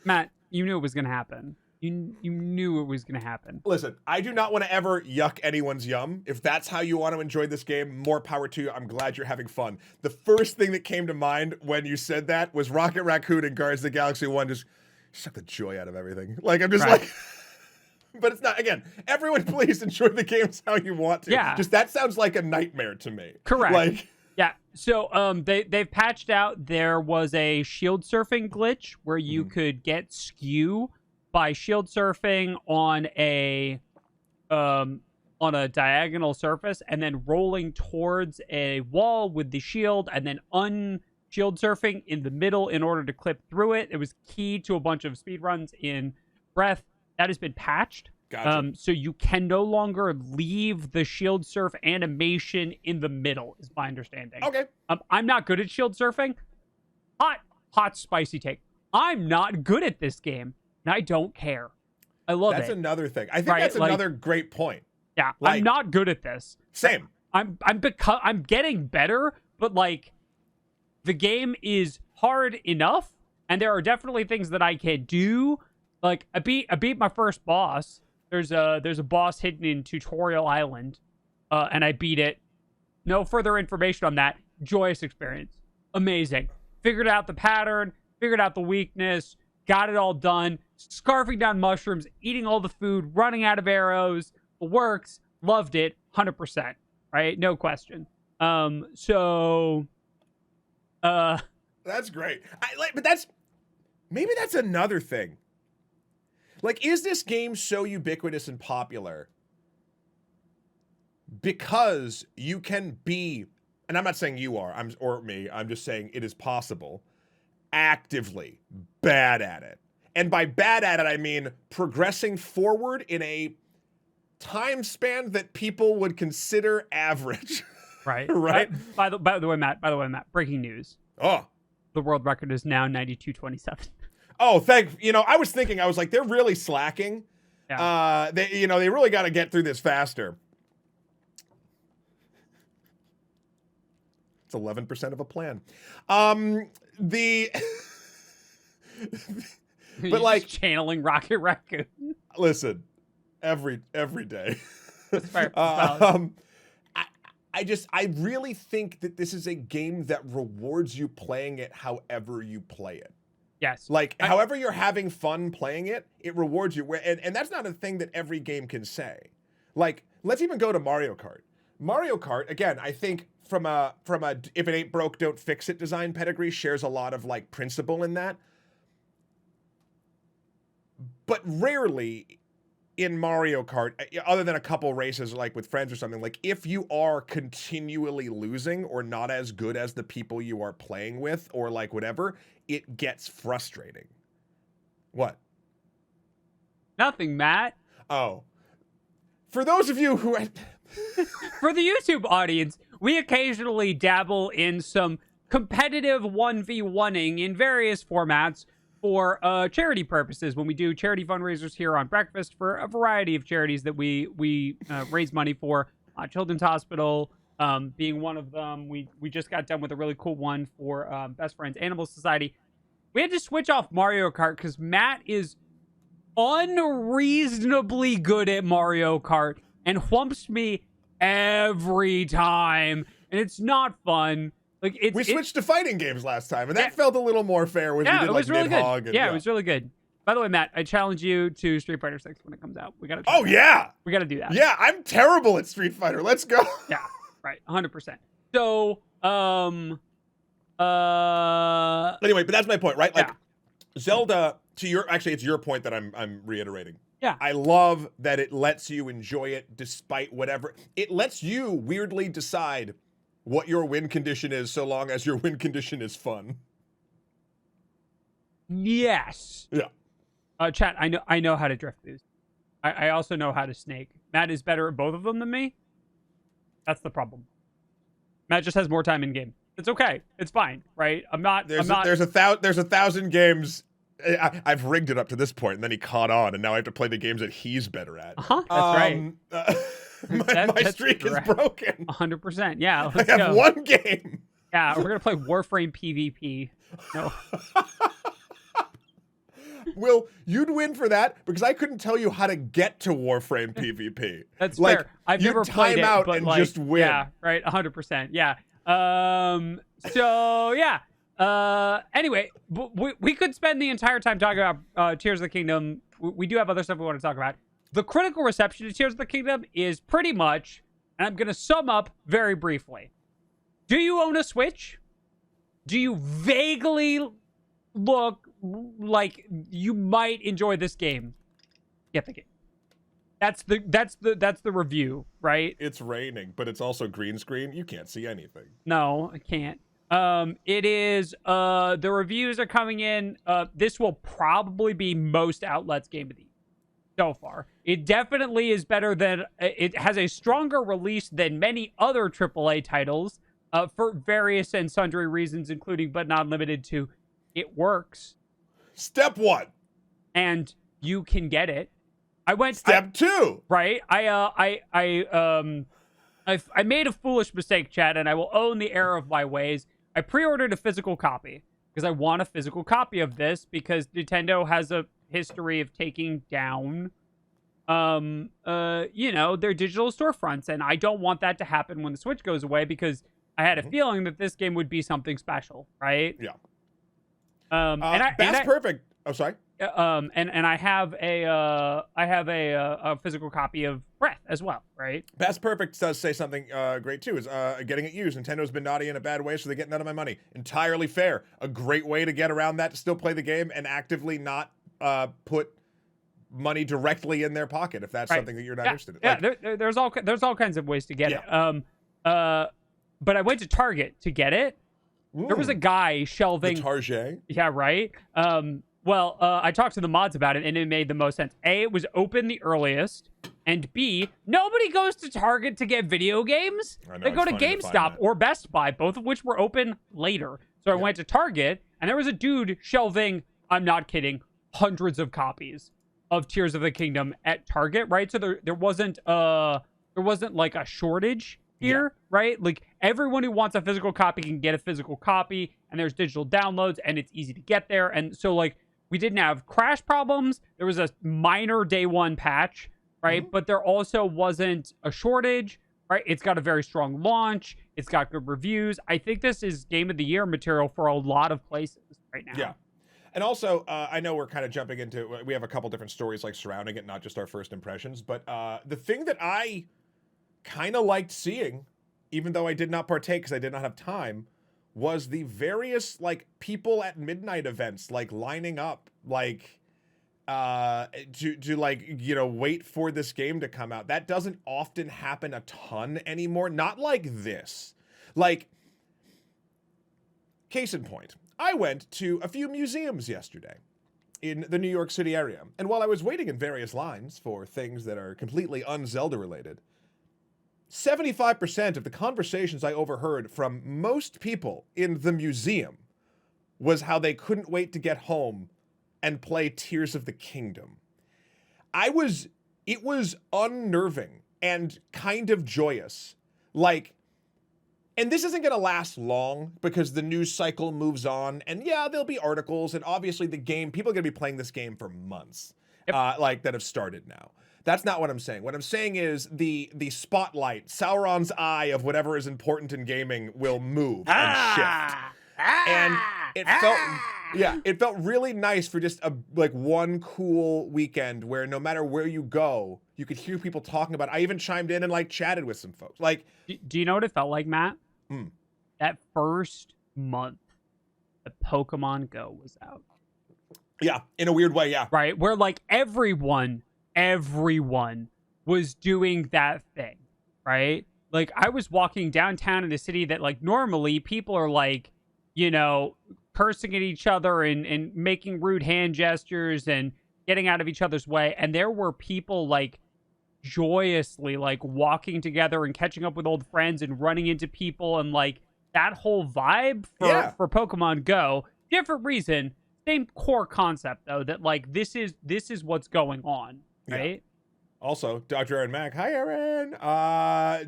Matt, you knew it was going to happen. You knew it was going to happen. Listen, I do not want to ever yuck anyone's yum. If that's how you want to enjoy this game, more power to you. I'm glad you're having fun. The first thing that came to mind when you said that was Rocket Raccoon and Guardians of the Galaxy 1 just suck the joy out of everything. Like, I'm just like... But it's not, again, everyone please enjoy the games how you want to. Yeah. Just that sounds like a nightmare to me. Correct. Like, yeah. So they've patched out, there was a shield surfing glitch where you could get skew by shield surfing on a diagonal surface and then rolling towards a wall with the shield and then shield surfing in the middle in order to clip through it. It was key to a bunch of speedruns in Breath. That has been patched. Gotcha. So you can no longer leave the shield surf animation in the middle, is my understanding. okay. I'm not good at shield surfing. Hot, spicy take. I'm not good at this game, and I don't care. I love That's it. another thing. I think Right, that's like- another great point. Yeah, like- I'm not good at this. Same. I'm getting better, but like the game is hard enough, and there are definitely things that I can do. Like I beat my first boss. There's a boss hidden in Tutorial Island, and I beat it. No further information on that. Joyous experience. Amazing. Figured out the pattern. Figured out the weakness. Got it all done. Scarfing down mushrooms. Eating all the food. Running out of arrows. Works. Loved it. 100%. Right? No question. So. That's great. But maybe that's another thing. Like, is this game so ubiquitous and popular because you can be, and I'm not saying you are, or me, I'm just saying it is possible, actively bad at it. And by bad at it, I mean progressing forward in a time span that people would consider average. Right. Right. By the way, Matt, breaking news. Oh. The world record is now 92:27. Oh, I was thinking, I was like, they're really slacking. Yeah. They really got to get through this faster. It's 11% of a plan. But like channeling Rocket Raccoon. Listen, every day. That's fair. I really think that this is a game that rewards you playing it however you play it. Yes. Like, however you're having fun playing it, it rewards you. And that's not a thing that every game can say. Like, let's even go to Mario Kart. Mario Kart, again, I think from a if it ain't broke, don't fix it design pedigree, shares a lot of like principle in that. But rarely in Mario Kart, other than a couple races like with friends or something, like if you are continually losing or not as good as the people you are playing with or like whatever, it gets frustrating. What? Nothing, Matt. Oh. For those of you who... For the YouTube audience, we occasionally dabble in some competitive 1v1ing in various formats for charity purposes when we do charity fundraisers here on Breakfast for a variety of charities that we raise money for. Children's Hospital being one of them. We just got done with a really cool one for Best Friends Animal Society. We had to switch off Mario Kart because Matt is unreasonably good at Mario Kart and whumps me every time, and it's not fun. Like we switched to fighting games last time, and that felt a little more fair when we did like Nidhogg. Yeah, it was really good. By the way, Matt, I challenge you to Street Fighter 6 when it comes out. We gotta. We gotta do that. Yeah, I'm terrible at Street Fighter. Let's go. Yeah, right, 100%. So, anyway, but that's my point, right? Like Zelda, it's your point that I'm reiterating. Yeah. I love that it lets you enjoy it despite whatever. It lets you weirdly decide what your win condition is, so long as your win condition is fun. Yes. Yeah. Chat, I know how to drift boost. I also know how to snake. Matt is better at both of them than me. That's the problem. Matt just has more time in game. It's okay. It's fine, right? There's a 1,000 games. I've rigged it up to this point, and then he caught on, and now I have to play the games that he's better at. That's right. My streak is broken. 100%. Yeah, I have one game. Yeah, we're gonna play Warframe PvP. No. Will, you'd win for that because I couldn't tell you how to get to Warframe PvP. That's fair. I've never played it, out but and just win. Yeah, right. 100%. Yeah. So yeah. Anyway, we could spend the entire time talking about Tears of the Kingdom. We do have other stuff we want to talk about. The critical reception to Tears of the Kingdom is pretty much, and I'm going to sum up very briefly. Do you own a Switch? Do you vaguely look like you might enjoy this game? Get the game. That's the review, right? It's raining, but it's also green screen. You can't see anything. No, I can't. It is the reviews are coming in. This will probably be most outlets game of the year so far. It definitely is better than, it has a stronger release than many other AAA titles for various and sundry reasons, including but not limited to, it works. Step 1. And you can get it. I went Step 2. Right. I made a foolish mistake, Chad, and I will own the error of my ways. I pre-ordered a physical copy because I want a physical copy of this because Nintendo has a history of taking down, their digital storefronts, and I don't want that to happen when the Switch goes away because I had a feeling that this game would be something special, right? Yeah. That's perfect. Oh, sorry. And I have a physical copy of Breath as well, right? Past Perfect does say something great too, is getting it used. Nintendo's been naughty in a bad way, so they get none of my money. Entirely fair. A great way to get around that, to still play the game and actively not put money directly in their pocket if that's something that you're not interested in. Yeah, there's all kinds of ways to get it. But I went to Target to get it. Ooh. There was a guy shelving. The Target? Yeah, right. I talked to the mods about it, and it made the most sense. A, it was open the earliest, and B, nobody goes to Target to get video games. They go to GameStop or Best Buy, both of which were open later. So I went to Target, and there was a dude shelving, I'm not kidding, hundreds of copies of Tears of the Kingdom at Target, right? So there wasn't like a shortage here, right? Like everyone who wants a physical copy can get a physical copy, and there's digital downloads, and it's easy to get there. And so like we didn't have crash problems. There was a minor day one patch, right? But there also wasn't a shortage, right? It's got a very strong launch. It's got good reviews. I think this is game of the year material for a lot of places right now. Yeah. And also, I know we're kind of jumping into, we have a couple different stories like surrounding it, not just our first impressions, but the thing that I kind of liked seeing, even though I did not partake because I did not have time, was the various like people at midnight events, like lining up, like to like, you know, wait for this game to come out. That doesn't often happen a ton anymore. Not like this. Like, case in point, I went to a few museums yesterday in the New York City area. And while I was waiting in various lines for things that are completely un-Zelda related, 75% of the conversations I overheard from most people in the museum was how they couldn't wait to get home and play Tears of the Kingdom. It was unnerving and kind of joyous. Like, and this isn't going to last long because the news cycle moves on. And yeah, there'll be articles, and obviously the game, people are going to be playing this game for months, like that have started now. That's not what I'm saying. What I'm saying is the spotlight, Sauron's eye of whatever is important in gaming will move and shift. And it felt really nice for just one cool weekend where no matter where you go, you could hear people talking about it. I even chimed in and like chatted with some folks. Like, do you know what it felt like, Matt? That first month that Pokemon Go was out. Yeah, in a weird way, yeah. Right, where like everyone was doing that thing, right? like I was walking downtown in a city that like normally people are like, cursing at each other and making rude hand gestures and getting out of each other's way. And there were people like joyously like walking together and catching up with old friends and running into people and like that whole vibe for Pokemon Go. Different reason, same core concept though, that like this is what's going on, right? Yeah. Also, Dr. Aaron Mack, hi Aaron,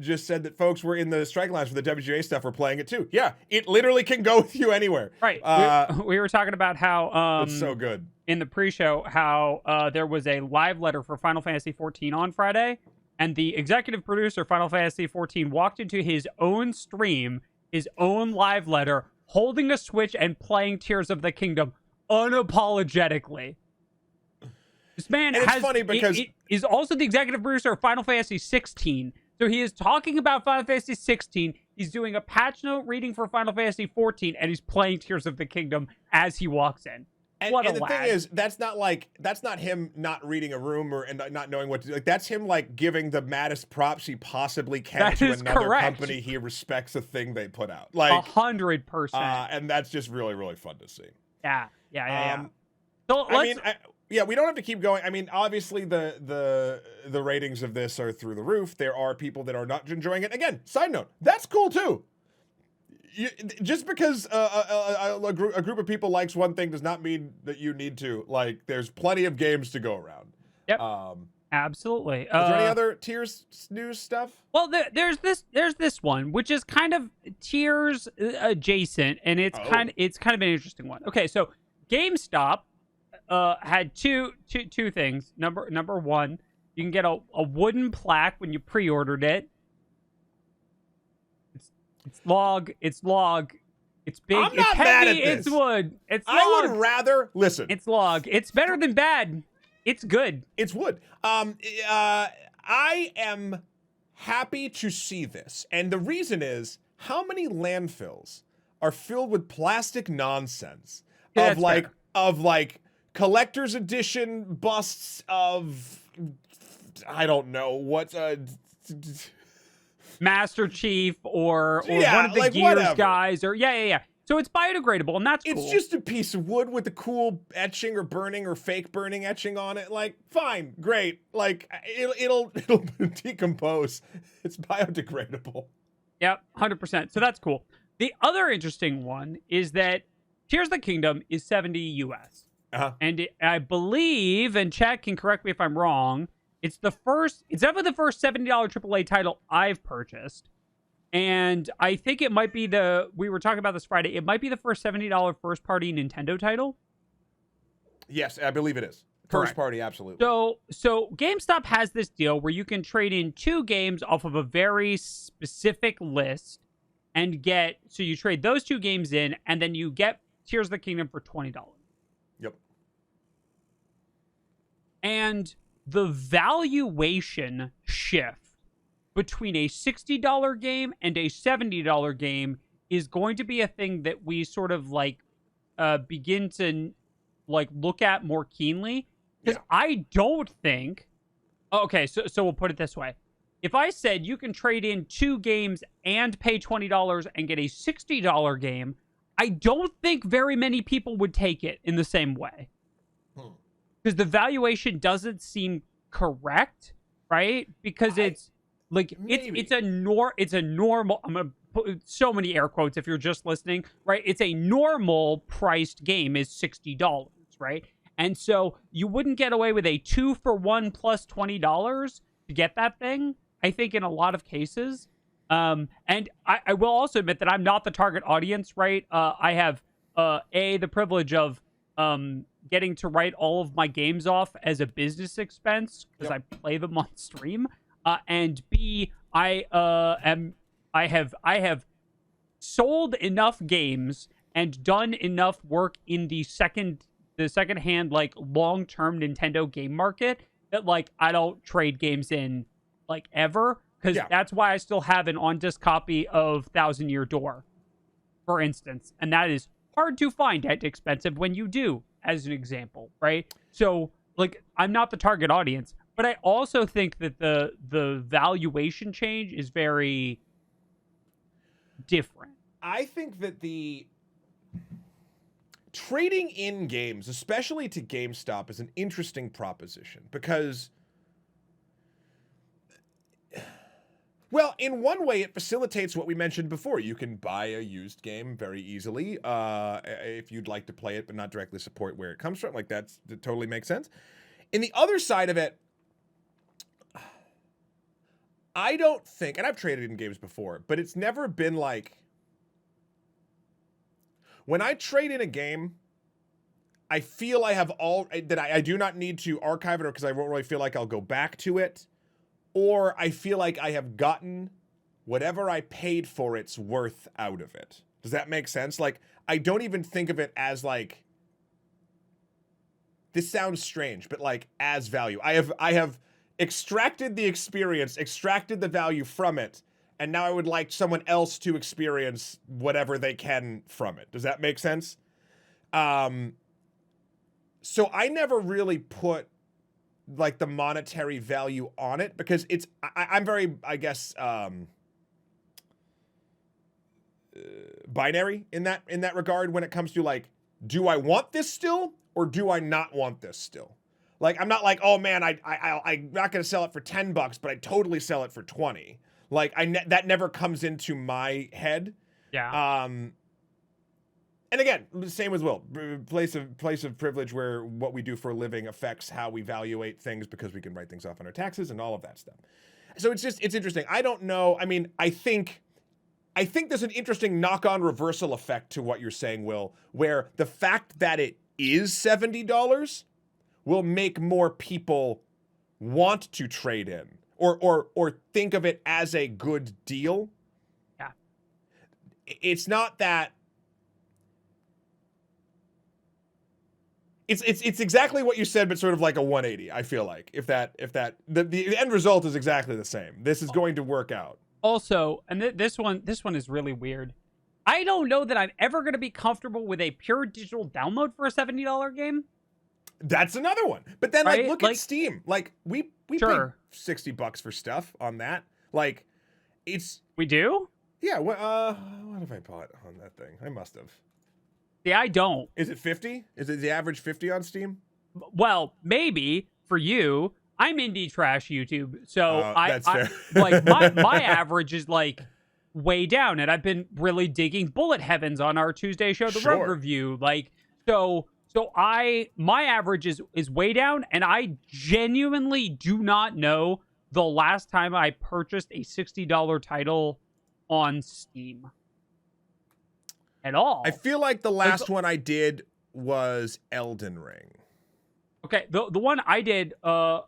just said that folks were in the strike lines for the WGA stuff. We're playing it too. Yeah, it literally can go with you anywhere. Right. We were talking about how it's so good in the pre-show how there was a live letter for Final Fantasy 14 on Friday, and the executive producer of Final Fantasy 14 walked into his own stream, his own live letter, holding a Switch and playing Tears of the Kingdom unapologetically. This man funny because is also the executive producer of Final Fantasy 16. So he is talking about Final Fantasy 16. He's doing a patch note reading for Final Fantasy 14, and he's playing Tears of the Kingdom as he walks in. And the thing is, that's not him not reading a room and not knowing what to do. Like, that's him like giving the maddest props he possibly can to another company he respects a thing they put out. Like 100%. And that's just really, really fun to see. Yeah. So we don't have to keep going. I mean, obviously the ratings of this are through the roof. There are people that are not enjoying it. Again, side note, that's cool too. Just because a group of people likes one thing does not mean that you need to. Like, there's plenty of games to go around. Yep. Absolutely. Is there any other Tears news stuff? Well, there's this one, which is kind of Tears adjacent, and it's kind of an interesting one. Okay, so GameStop had two things. Number one, you can get a wooden plaque when you pre-ordered it. It's log. It's big. I'm not it's mad heavy. at this. It's wood. It's log. I would rather listen. It's log. It's better than bad. It's good. It's wood. I am happy to see this, and the reason is how many landfills are filled with plastic nonsense of like collector's edition busts of I don't know what. Master Chief or one of the Gears whatever. guys or yeah. So it's biodegradable and that's cool. It's just a piece of wood with a cool etching or burning or fake burning etching on it. Like, fine, great. Like it'll decompose. It's biodegradable. Yep, 100%. So that's cool. The other interesting one is that Tears of the Kingdom is $70 US. Uh-huh. And I believe, and Chad can correct me if I'm wrong, it's definitely the first $70 AAA title I've purchased. And I think it might be we were talking about this Friday, it might be the first $70 first party Nintendo title. Yes, I believe it is. First party, absolutely. So GameStop has this deal where you can trade in 2 games off of a very specific list and so you trade those 2 games in and then you get Tears of the Kingdom for $20. Yep. And the valuation shift between a $60 game and a $70 game is going to be a thing that we sort of like begin to like look at more keenly. Because I don't think... Okay, so we'll put it this way. If I said you can trade in 2 games and pay $20 and get a $60 game, I don't think very many people would take it in the same way. Because the valuation doesn't seem correct, right? Because it's like it's a normal. I'm gonna put so many air quotes if you're just listening, right? It's a normal priced game is $60, right? And so you wouldn't get away with a 2-for-1 plus $20 to get that thing. I think in a lot of cases, and I will also admit that I'm not the target audience, right? I have the privilege of getting to write all of my games off as a business expense because I play them on stream, and B, I have sold enough games and done enough work in the secondhand like long-term Nintendo game market that like I don't trade games in like ever because that's why I still have an on-disc copy of Thousand Year Door, for instance, and that is hard to find and expensive when you do, as an example, right? So, like, I'm not the target audience, But I also think that the valuation change is very different. I think that the trading in games, especially to GameStop, is an interesting proposition because, well, in one way, it facilitates what we mentioned before. You can buy a used game very easily if you'd like to play it, but not directly support where it comes from. Like, that totally makes sense. In the other side of it, I don't think, and I've traded in games before, but it's never been like, when I trade in a game, I feel I have that I do not need to archive it, or because I won't really feel like I'll go back to it, or I feel like I have gotten whatever I paid for it's worth out of it. Does that make sense? Like, I don't even think of it as like, this sounds strange, but like as value. I have extracted the experience, extracted the value from it, and now I would like someone else to experience whatever they can from it. Does that make sense? So I never really put like the monetary value on it because I'm very, I guess, binary in that regard when it comes to like, do I want this still or do I not want this still? Like, I'm not like, oh man, I'm not going to sell it for $10, but I totally sell it for 20. Like, that never comes into my head. Yeah. And again, same as Will. Place of privilege where what we do for a living affects how we evaluate things because we can write things off on our taxes and all of that stuff. So it's interesting. I don't know. I mean, I think there's an interesting knock-on reversal effect to what you're saying, Will, where the fact that it is $70 will make more people want to trade in or think of it as a good deal. Yeah. It's not that it's exactly what you said, but sort of like a 180, I feel like. If the end result is exactly the same. This is going to work out. Also, and this one is really weird. I don't know that I'm ever going to be comfortable with a pure digital download for a $70 game. That's another one. But then, right? like, look at Steam. Like, we sure. paid $60 for stuff on that. Like, we do? Yeah. What have I bought on that thing? I must have. Yeah, I don't. Is it 50? Is it the average 50 on Steam? Well, maybe for you. I'm indie trash YouTube, so that's fair. like my average is like way down, and I've been really digging Bullet Heavens on our Tuesday show, the Rogue Review. Like, so my average is way down, and I genuinely do not know the last time I purchased a $60 title on Steam at all. I feel like the last one I did was Elden Ring. Okay, the one I did, I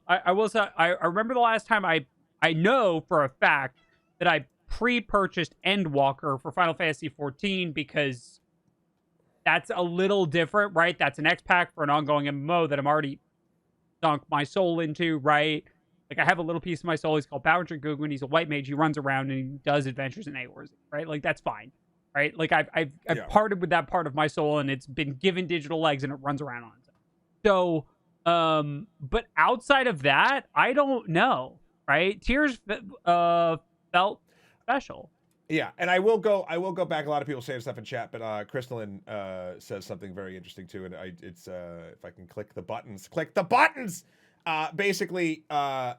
remember the last time I know for a fact that I pre-purchased Endwalker for Final Fantasy XIV because that's a little different, right? That's an X-Pack for an ongoing MMO that I'm already sunk my soul into, right? Like, I have a little piece of my soul. He's called Boundary Gugun. He's a white mage. He runs around and he does adventures in Aors, right? Like, that's fine, right? Like, I've parted with that part of my soul, and it's been given digital legs, and it runs around on it. So, but outside of that, I don't know, right? Tears felt special. Yeah, and I will go back. A lot of people saying stuff in chat, but Crystalline says something very interesting too, and it's if I can click the buttons. Basically, I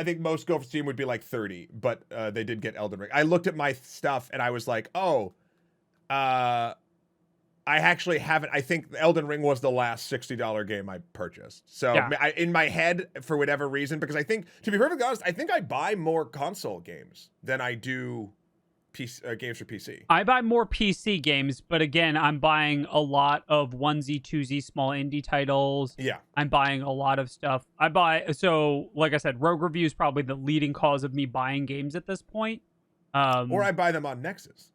think most go for Steam would be like 30, but they did get Elden Ring. I looked at my stuff and I was like, oh, I actually haven't. I think Elden Ring was the last $60 game I purchased. So yeah. In my head, for whatever reason, because I think, to be perfectly honest, I think I buy more console games than I do games for PC. I buy more PC games, but again, I'm buying a lot of 1Z, 2Z small indie titles. Yeah. I'm buying a lot of stuff. So like I said, Rogue Review is probably the leading cause of me buying games at this point. Or I buy them on Nexus.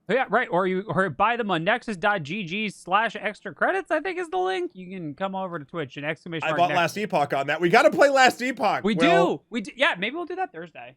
Yeah, right. Or buy them on nexus.gg/extra credits, I think is the link. You can come over to Twitch and !. I bought Last Epoch on that. We got to play Last Epoch. We do. Yeah, maybe we'll do that Thursday.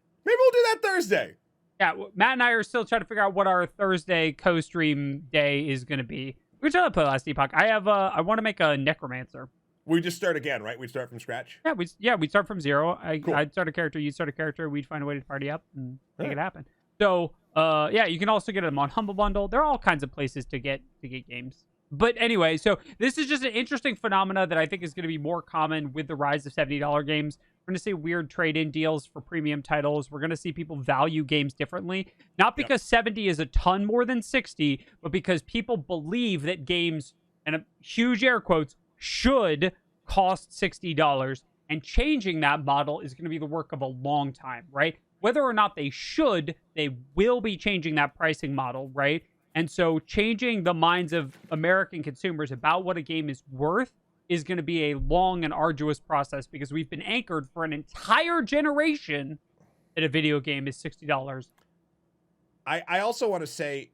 Yeah, Matt and I are still trying to figure out what our Thursday co-stream day is going to be. We're trying to play Last Epoch. I want to make a Necromancer. We just start again, right? We start from scratch. We start from zero. Cool. I'd start a character, you'd start a character. We'd find a way to party up and make it happen. So, yeah, you can also get them on Humble Bundle. There are all kinds of places to get games. But anyway, so this is just an interesting phenomena that I think is going to be more common with the rise of $70 games. We're going to see weird trade-in deals for premium titles. We're going to see people value games differently. Not because 70 is a ton more than 60, but because people believe that games, and a huge air quotes, should cost $60. And changing that model is going to be the work of a long time, right? Whether or not they should, they will be changing that pricing model, right? And so changing the minds of American consumers about what a game is worth is going to be a long and arduous process because we've been anchored for an entire generation that a video game is $60. I also want to say,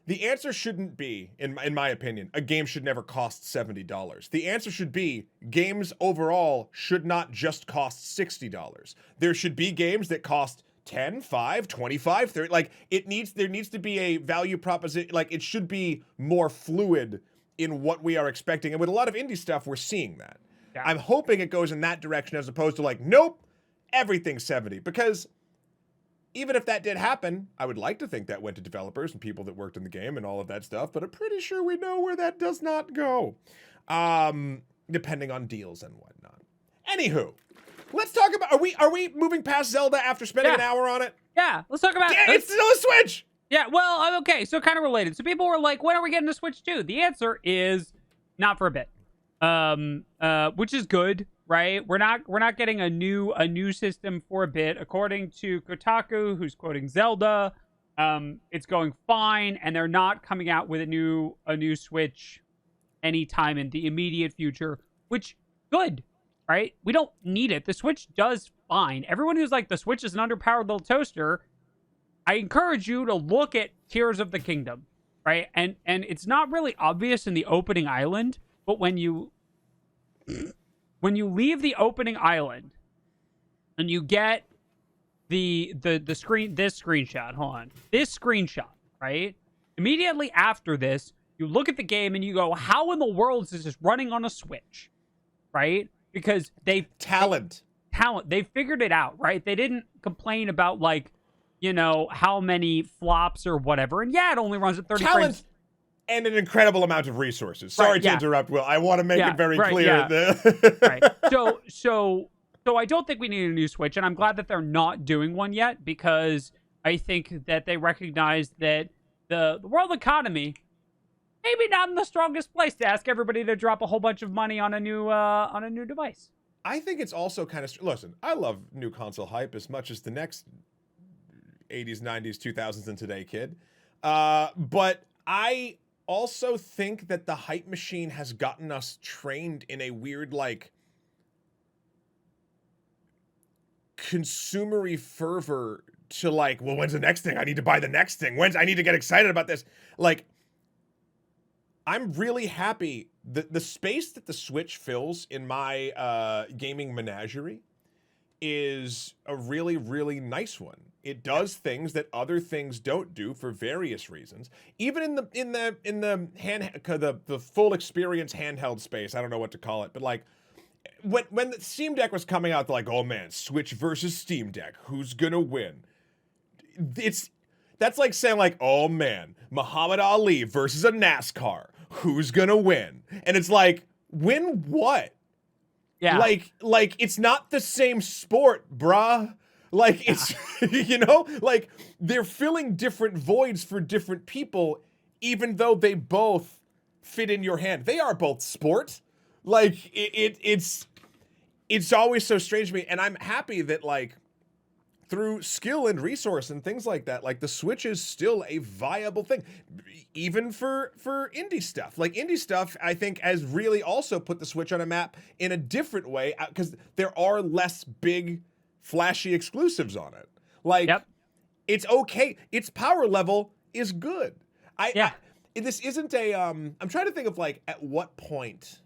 the answer shouldn't be, in my opinion, a game should never cost $70. The answer should be games overall should not just cost $60. There should be games that cost 10, 5, 25, 30. Like there needs to be a value proposition. Like it should be more fluid in what we are expecting. And with a lot of indie stuff, we're seeing that. Yeah. I'm hoping it goes in that direction as opposed to like, nope, everything's 70. Because even if that did happen, I would like to think that went to developers and people that worked in the game and all of that stuff, but I'm pretty sure we know where that does not go. Depending on deals and whatnot. Anywho, let's talk about, are we moving past Zelda after spending an hour on it? Yeah, let's talk about it. It's still a Switch! Yeah, well, okay, so kind of related. So people were like, when are we getting a Switch 2? The answer is not for a bit. Which is good, right? We're not getting a new system for a bit. According to Kotaku, who's quoting Zelda, it's going fine, and they're not coming out with a new Switch anytime in the immediate future, which good, right? We don't need it. The Switch does fine. Everyone who's like, the Switch is an underpowered little toaster, I encourage you to look at Tears of the Kingdom, right? And it's not really obvious in the opening island, but when you leave the opening island and you get the screenshot, hold on. This screenshot, right? Immediately after this, you look at the game and you go, how in the world is this running on a Switch? Right? Because they figured it out, right? They didn't complain about like, you know, how many flops or whatever. And yeah, it only runs at 30 frames. And an incredible amount of resources. Sorry to interrupt, Will. I want to make it very clear. Right. So I don't think we need a new Switch, and I'm glad that they're not doing one yet, because I think that they recognize that the world economy maybe not in the strongest place to ask everybody to drop a whole bunch of money on a new device. I think it's also kind of... Listen, I love new console hype as much as the next 80s, 90s, 2000s, and today kid. But I also think that the hype machine has gotten us trained in a weird, like, consumery fervor to like, well, when's the next thing? I need to buy the next thing. I need to get excited about this. Like, I'm really happy that the space that the Switch fills in my gaming menagerie is a really, really nice one. It does things that other things don't do for various reasons. Even in the full experience handheld space, I don't know what to call it, but like when the Steam Deck was coming out, they're like, oh man, Switch versus Steam Deck, who's gonna win? That's like saying like, oh man, Muhammad Ali versus a NASCAR, who's gonna win? And it's like, win what? Yeah. Like it's not the same sport, bruh. Like, it's, you know, like, they're filling different voids for different people, even though they both fit in your hand. They are both sport. Like, it's always so strange to me. And I'm happy that, like, through skill and resource and things like that, like, the Switch is still a viable thing, even for indie stuff. Like, indie stuff, I think, has really also put the Switch on a map in a different way, because there are less big, flashy exclusives on it. Like, it's okay. Its power level is good. This isn't a, I'm trying to think of, like, at what point,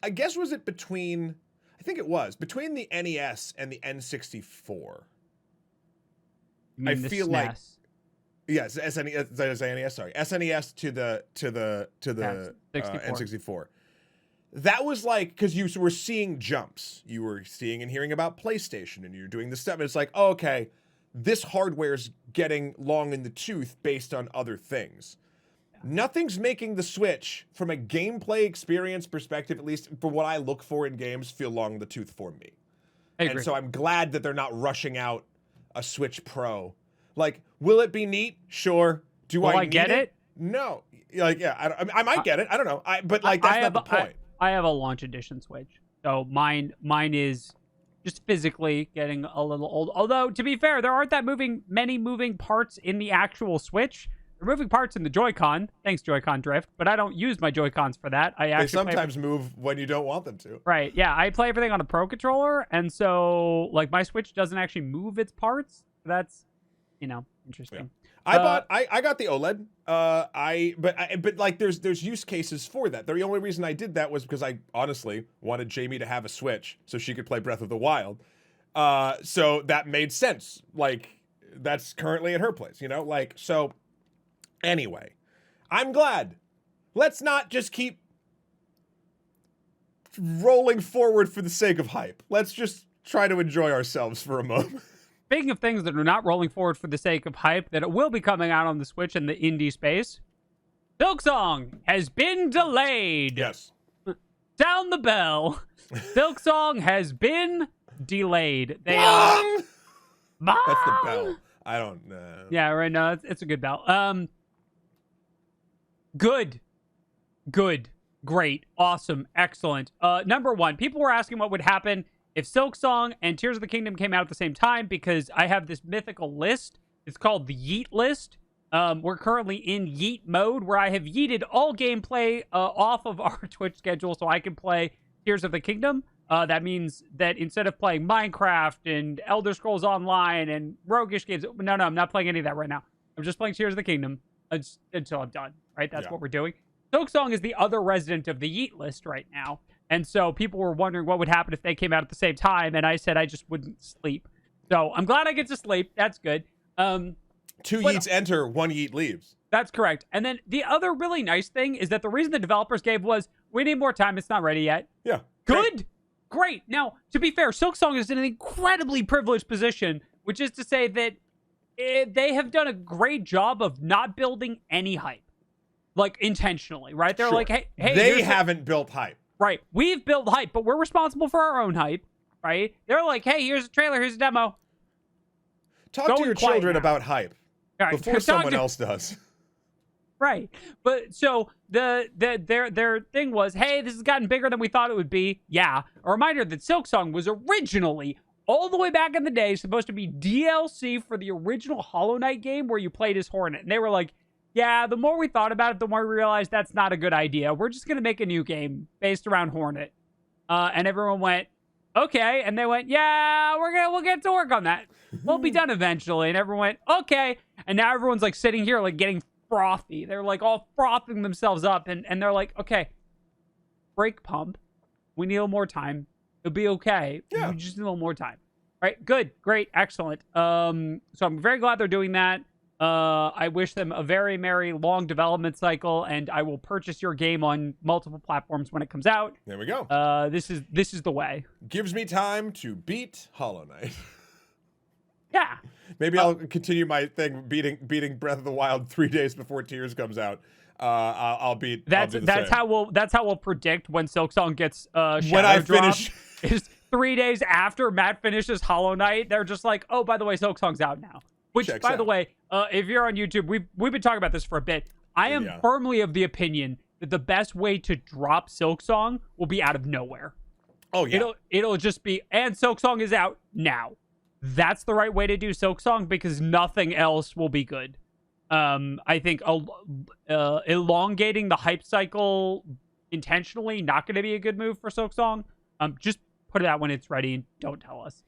I guess, was it between, I think it was, between the NES and the N64. I feel like, Yes, SNES. Sorry, SNES to the N64. That was like, because you were seeing jumps, you were seeing and hearing about PlayStation, and you're doing the stuff. And it's like, oh, okay, this hardware's getting long in the tooth based on other things. Nothing's making the Switch, from a gameplay experience perspective, at least for what I look for in games, feel long in the tooth for me. And so I'm glad that they're not rushing out a Switch Pro. Like, will it be neat? Sure. Will I get it? No. Like, yeah, I might get it. I don't know. But like, that's not the point. I have a launch edition Switch, so mine is just physically getting a little old. Although, to be fair, there aren't that many moving parts in the actual Switch. They're moving parts in the Joy-Con. Thanks, Joy-Con Drift. But I don't use my Joy-Cons for that. They sometimes move when you don't want them to. Right. Yeah, I play everything on a Pro Controller, and so like my Switch doesn't actually move its parts. That's, interesting. Yeah. I got the OLED. But like there's use cases for that. The only reason I did that was because I honestly wanted Jamie to have a Switch so she could play Breath of the Wild. So that made sense. Like, that's currently at her place, so anyway, I'm glad. Let's not just keep rolling forward for the sake of hype. Let's just try to enjoy ourselves for a moment. Speaking of things that are not rolling forward for the sake of hype, that it will be coming out on the Switch in the indie space, Silksong has been delayed. Yes. Down the bell. Silksong has been delayed. Bong! That's the bell. I don't know. Yeah, right now it's a good bell. Good. Great. Awesome. Excellent. Number one, people were asking what would happen if Silksong and Tears of the Kingdom came out at the same time, because I have this mythical list. It's called the Yeet list. We're currently in Yeet mode, where I have yeeted all gameplay off of our Twitch schedule so I can play Tears of the Kingdom. That means that instead of playing Minecraft and Elder Scrolls Online and roguish games, no, I'm not playing any of that right now. I'm just playing Tears of the Kingdom until I'm done, right? That's what we're doing. Silksong is the other resident of the Yeet list right now. And so people were wondering what would happen if they came out at the same time. And I said I just wouldn't sleep. So I'm glad I get to sleep. That's good. Two Yeets enter, one Yeet leaves. That's correct. And then the other really nice thing is that the reason the developers gave was, we need more time. It's not ready yet. Yeah. Good. Great. Now, to be fair, Silksong is in an incredibly privileged position, which is to say that they have done a great job of not building any hype. Like, intentionally, right? They're like, hey. They haven't built hype. Right. We've built hype, but we're responsible for our own hype, right? They're like, hey, here's a trailer, here's a demo. Talk to your children about hype before someone else does. Right. But so their thing was, hey, this has gotten bigger than we thought it would be. Yeah. A reminder that Silksong was originally, all the way back in the day, supposed to be DLC for the original Hollow Knight game where you played as Hornet. And they were like, yeah, the more we thought about it, the more we realized that's not a good idea. We're just going to make a new game based around Hornet. And everyone went, okay. And they went, yeah, we'll get to work on that. We'll be done eventually. And everyone went, okay. And now everyone's like sitting here like getting frothy. They're like all frothing themselves up. And they're like, okay, brake pump. We need a little more time. It'll be okay. Yeah. We just need a little more time. All right. Good. Great. Excellent. So I'm very glad they're doing that. I wish them a very merry long development cycle, and I will purchase your game on multiple platforms when it comes out. There we go. This is the way. Gives me time to beat Hollow Knight. Yeah. Maybe I'll continue my thing beating Breath of the Wild 3 days before Tears comes out. I'll beat. That's how we'll predict when Silksong gets Shadow when I Drop. finish. Is 3 days after Matt finishes Hollow Knight. They're just like, oh, by the way, Silksong's out now. Which, by the way, if you're on YouTube, we've been talking about this for a bit. I am firmly of the opinion that the best way to drop Silksong will be out of nowhere. Oh, yeah. It'll just be, and Silksong is out now. That's the right way to do Silksong, because nothing else will be good. I think elongating the hype cycle intentionally, not going to be a good move for Silksong. Just put it out when it's ready and don't tell us.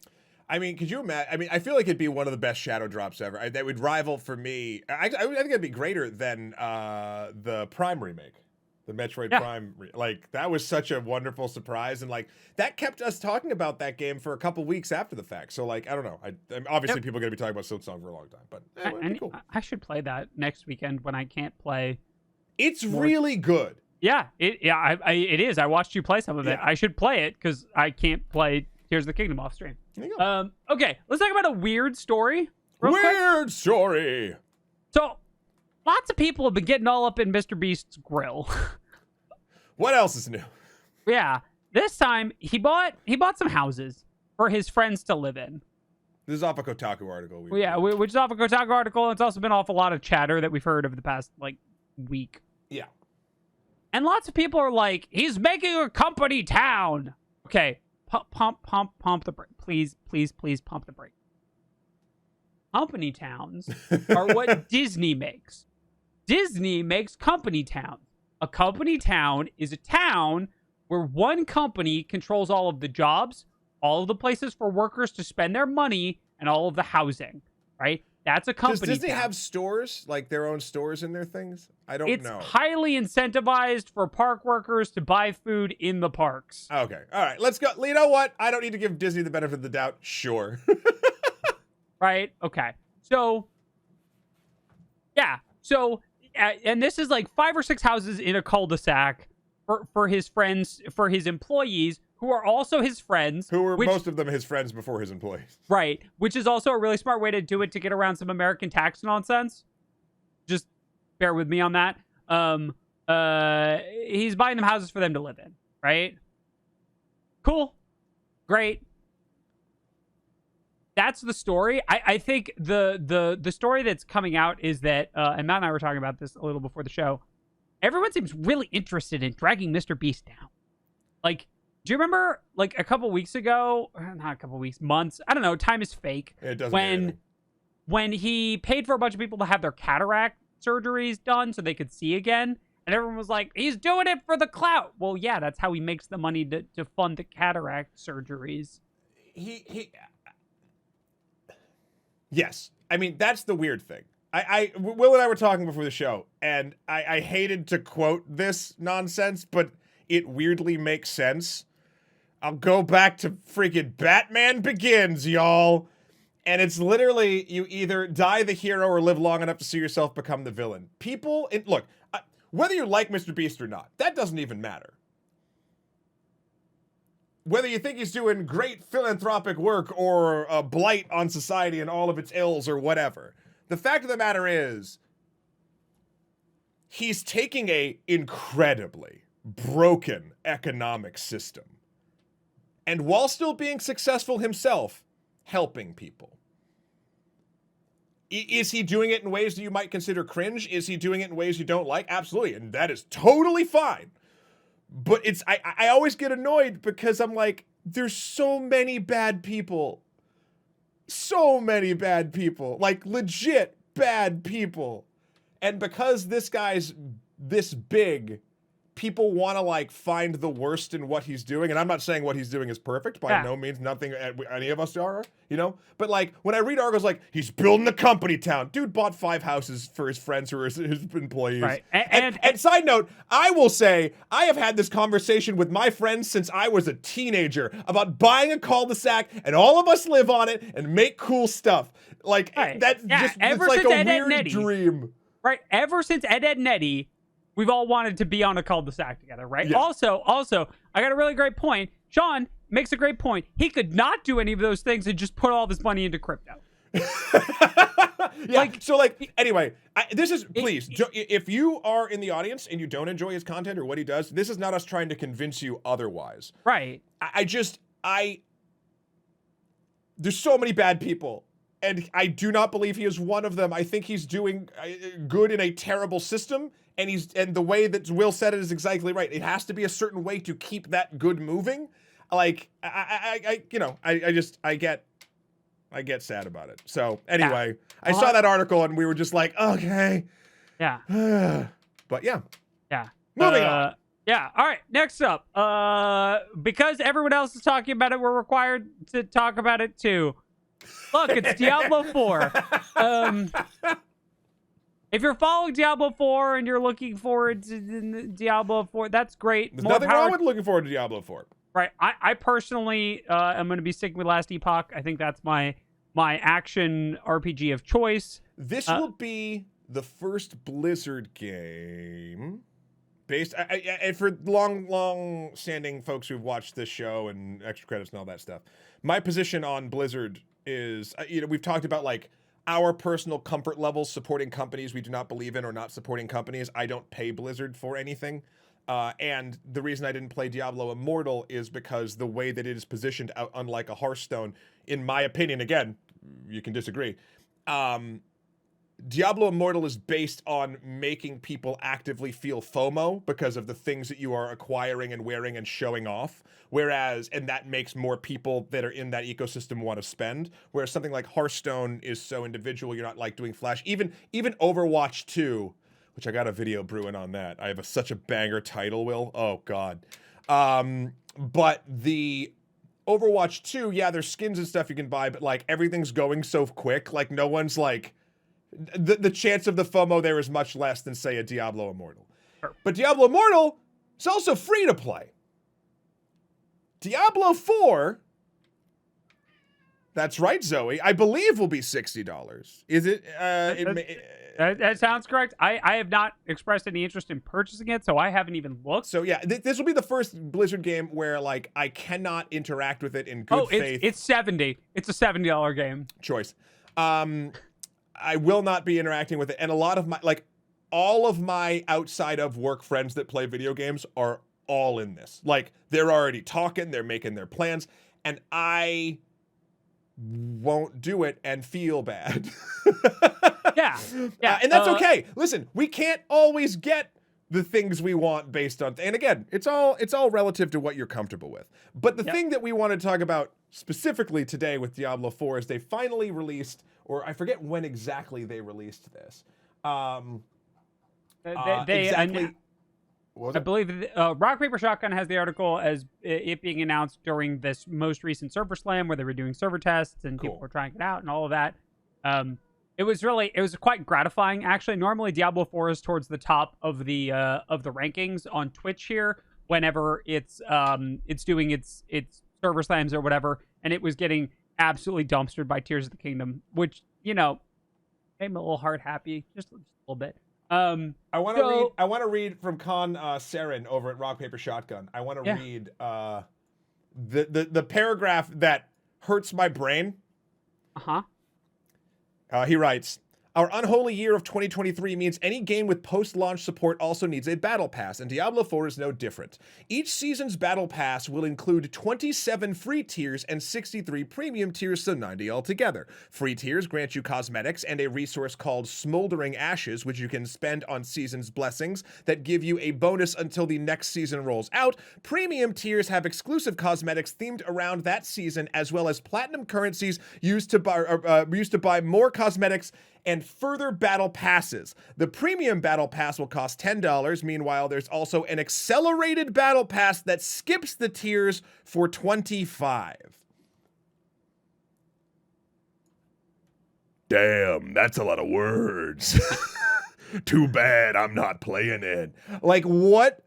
I mean, could you imagine? I mean, I feel like it'd be one of the best Shadow Drops ever. That would rival for me. I think it'd be greater than the Prime remake. The Metroid Prime, like, that was such a wonderful surprise, and like that kept us talking about that game for a couple weeks after the fact. So like, I don't know. Obviously people are gonna be talking about Silksong for a long time, but it'd be cool. I should play that next weekend when I can't play. It's really good. Yeah, it is. I watched you play some of it. I should play it because I can't play Tears of the Kingdom off stream. Okay, let's talk about a weird story. Weird story. So, lots of people have been getting all up in Mr. Beast's grill. What else is new? Yeah, this time he bought some houses for his friends to live in. This is off a Kotaku article. Which is off a Kotaku article. It's also been off a lot of chatter that we've heard over the past like week. Yeah. And lots of people are like, he's making a company town. Okay, pump the brake. Please pump the brake. Company towns are what Disney makes. Disney makes company towns. A company town is a town where one company controls all of the jobs, all of the places for workers to spend their money, and all of the housing, right? That's a company town. Does Disney have stores, like their own stores in their things? I don't know. It's highly incentivized for park workers to buy food in the parks. Okay. All right. Let's go. You know what? I don't need to give Disney the benefit of the doubt. Sure. Right? Okay. So, yeah. So, and this is like 5 or 6 houses in a cul-de-sac for his friends, for his employees, who are also his friends. Who were most of them his friends before his employees. Right. Which is also a really smart way to do it to get around some American tax nonsense. Just bear with me on that. He's buying them houses for them to live in, right? Cool. Great. That's the story. I think the story that's coming out is that, and Matt and I were talking about this a little before the show, everyone seems really interested in dragging Mr. Beast down. Like, do you remember, like, a couple weeks ago, not a couple weeks, months, I don't know, time is fake. It doesn't when he paid for a bunch of people to have their cataract surgeries done so they could see again, and everyone was like, he's doing it for the clout. Well, yeah, that's how he makes the money to fund the cataract surgeries. Yes. I mean, that's the weird thing. Will and I were talking before the show, and I hated to quote this nonsense, but it weirdly makes sense. I'll go back to freaking Batman Begins, y'all. And it's literally, you either die the hero or live long enough to see yourself become the villain. Look, whether you like Mr. Beast or not, that doesn't even matter. Whether you think he's doing great philanthropic work or a blight on society and all of its ills or whatever, the fact of the matter is, he's taking a incredibly broken economic system, and while still being successful himself, helping people. Is he doing it in ways that you might consider cringe? Is he doing it in ways you don't like? Absolutely, and that is totally fine. But I always get annoyed because I'm like, there's so many bad people. So many bad people. Like, legit bad people. And because this guy's this big, people want to, like, find the worst in what he's doing. And I'm not saying what he's doing is perfect. By no means, nothing any of us are, you know? But, like, when I read articles like, he's building a company town. Dude bought 5 houses for his friends who are his employees. Right. And side note, I will say, I have had this conversation with my friends since I was a teenager about buying a cul-de-sac and all of us live on it and make cool stuff. Like, that's just, it's like a weird dream. Right. Ever since Ed, Ed, and Eddie, we've all wanted to be on a cul-de-sac together, right? Yeah. Also, I got a really great point. Sean makes a great point. He could not do any of those things and just put all of his money into crypto. Yeah. Anyway, please, if you are in the audience and you don't enjoy his content or what he does, this is not us trying to convince you otherwise. Right. There's so many bad people. And I do not believe he is one of them. I think he's doing good in a terrible system, and the way that Will said it is exactly right. It has to be a certain way to keep that good moving. Like, I get sad about it. So anyway, I saw that article and we were just like, okay. Yeah. But yeah. Yeah. Moving on. Yeah. All right. Next up, because everyone else is talking about it, we're required to talk about it too. Look, it's Diablo 4. If you're following Diablo 4 and you're looking forward to Diablo 4, that's great. There's nothing wrong with looking forward to Diablo 4. Right. I personally am going to be sticking with Last Epoch. I think that's my action RPG of choice. This will be the first Blizzard game based... and for long-standing folks who've watched this show and extra credits and all that stuff, my position on Blizzard is, we've talked about, like, our personal comfort levels supporting companies we do not believe in or not supporting companies. I don't pay Blizzard for anything. And the reason I didn't play Diablo Immortal is because the way that it is positioned, unlike a Hearthstone, in my opinion, again, you can disagree, Diablo Immortal is based on making people actively feel FOMO because of the things that you are acquiring and wearing and showing off. And that makes more people that are in that ecosystem want to spend. Whereas something like Hearthstone is so individual, you're not like doing Flash. Even Overwatch 2, which I got a video brewing on that. I have such a banger title, Will. Oh, God. But the Overwatch 2, yeah, there's skins and stuff you can buy, but, like, everything's going so quick. Like, no one's, like... The chance of the FOMO there is much less than, say, a Diablo Immortal. Sure. But Diablo Immortal is also free to play. Diablo 4... That's right, Zoe. I believe will be $60. Is it? That sounds correct. I have not expressed any interest in purchasing it, so I haven't even looked. So yeah, this will be the first Blizzard game where, like, I cannot interact with it in good faith. It's $70. It's a $70 game. Choice. I will not be interacting with it, and a lot of my, like, all of my outside of work friends that play video games are all in this. Like, they're already talking, they're making their plans, and I won't do it and feel bad. Yeah. And that's okay. Listen, we can't always get the things we want based on, and again, it's all relative to what you're comfortable with. But the thing that we want to talk about specifically today with Diablo 4 is they finally released, or I forget when exactly they released this. Exactly. I believe Rock Paper Shotgun has the article as it being announced during this most recent server slam where they were doing server tests and people were trying it out and all of that. It was quite gratifying, actually. Normally Diablo 4 is towards the top of the rankings on Twitch here whenever it's doing its server slams or whatever, and it was getting absolutely dumpstered by Tears of the Kingdom, which, made me a little heart happy, just a little bit. I want to read from Con Saren over at Rock Paper Shotgun. I want to read the paragraph that hurts my brain. He writes, "Our unholy year of 2023 means any game with post-launch support also needs a battle pass, and Diablo 4 is no different. Each season's battle pass will include 27 free tiers and 63 premium tiers, so 90 altogether. Free tiers grant you cosmetics and a resource called Smoldering Ashes, which you can spend on season's blessings that give you a bonus until the next season rolls out. Premium tiers have exclusive cosmetics themed around that season, as well as platinum currencies used to buy more cosmetics and further battle passes. The premium battle pass will cost $10. Meanwhile, there's also an accelerated battle pass that skips the tiers for $25. Damn, that's a lot of words. Too bad I'm not playing it. Like, what?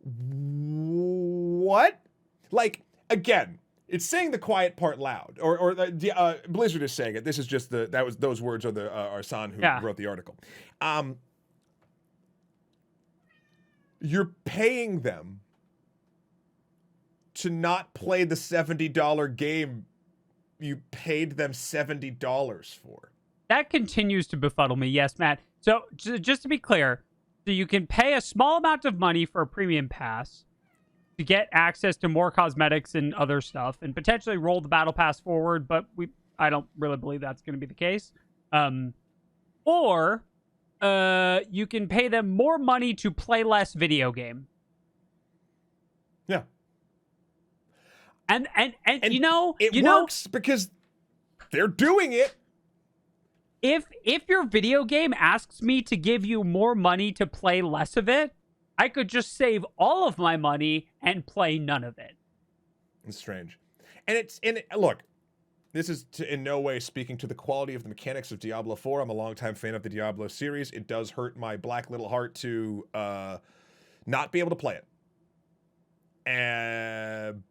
What? Like, again, it's saying the quiet part loud, or Blizzard is saying it. This is just those words are the Arsan who wrote the article. You're paying them to not play the $70 game you paid them $70 for. That continues to befuddle me. Yes, Matt. So just to be clear, so you can pay a small amount of money for a premium pass to get access to more cosmetics and other stuff, and potentially roll the battle pass forward, but I don't really believe that's going to be the case. Or you can pay them more money to play less video game. Yeah. And it works because they're doing it. If your video game asks me to give you more money to play less of it, I could just save all of my money and play none of it. It's strange. And look, This is in no way speaking to the quality of the mechanics of Diablo 4. I'm a longtime fan of the Diablo series. It does hurt my black little heart to not be able to play it.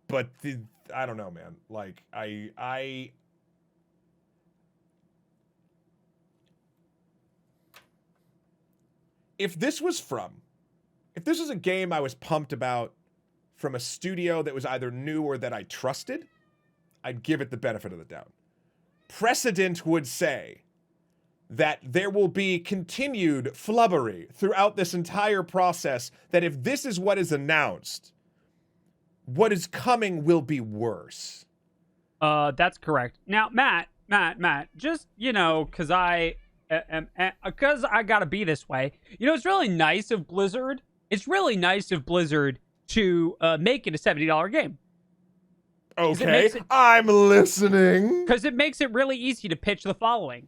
But I don't know, man. Like, if this was a game I was pumped about from a studio that was either new or that I trusted, I'd give it the benefit of the doubt. Precedent would say that there will be continued flubbery throughout this entire process, that if this is what is announced, what is coming will be worse. That's correct. Now, Matt, just, because I gotta be this way. It's really nice of Blizzard. It's really nice of Blizzard to make it a $70 game. Okay, I'm listening. Because it makes it really easy to pitch the following.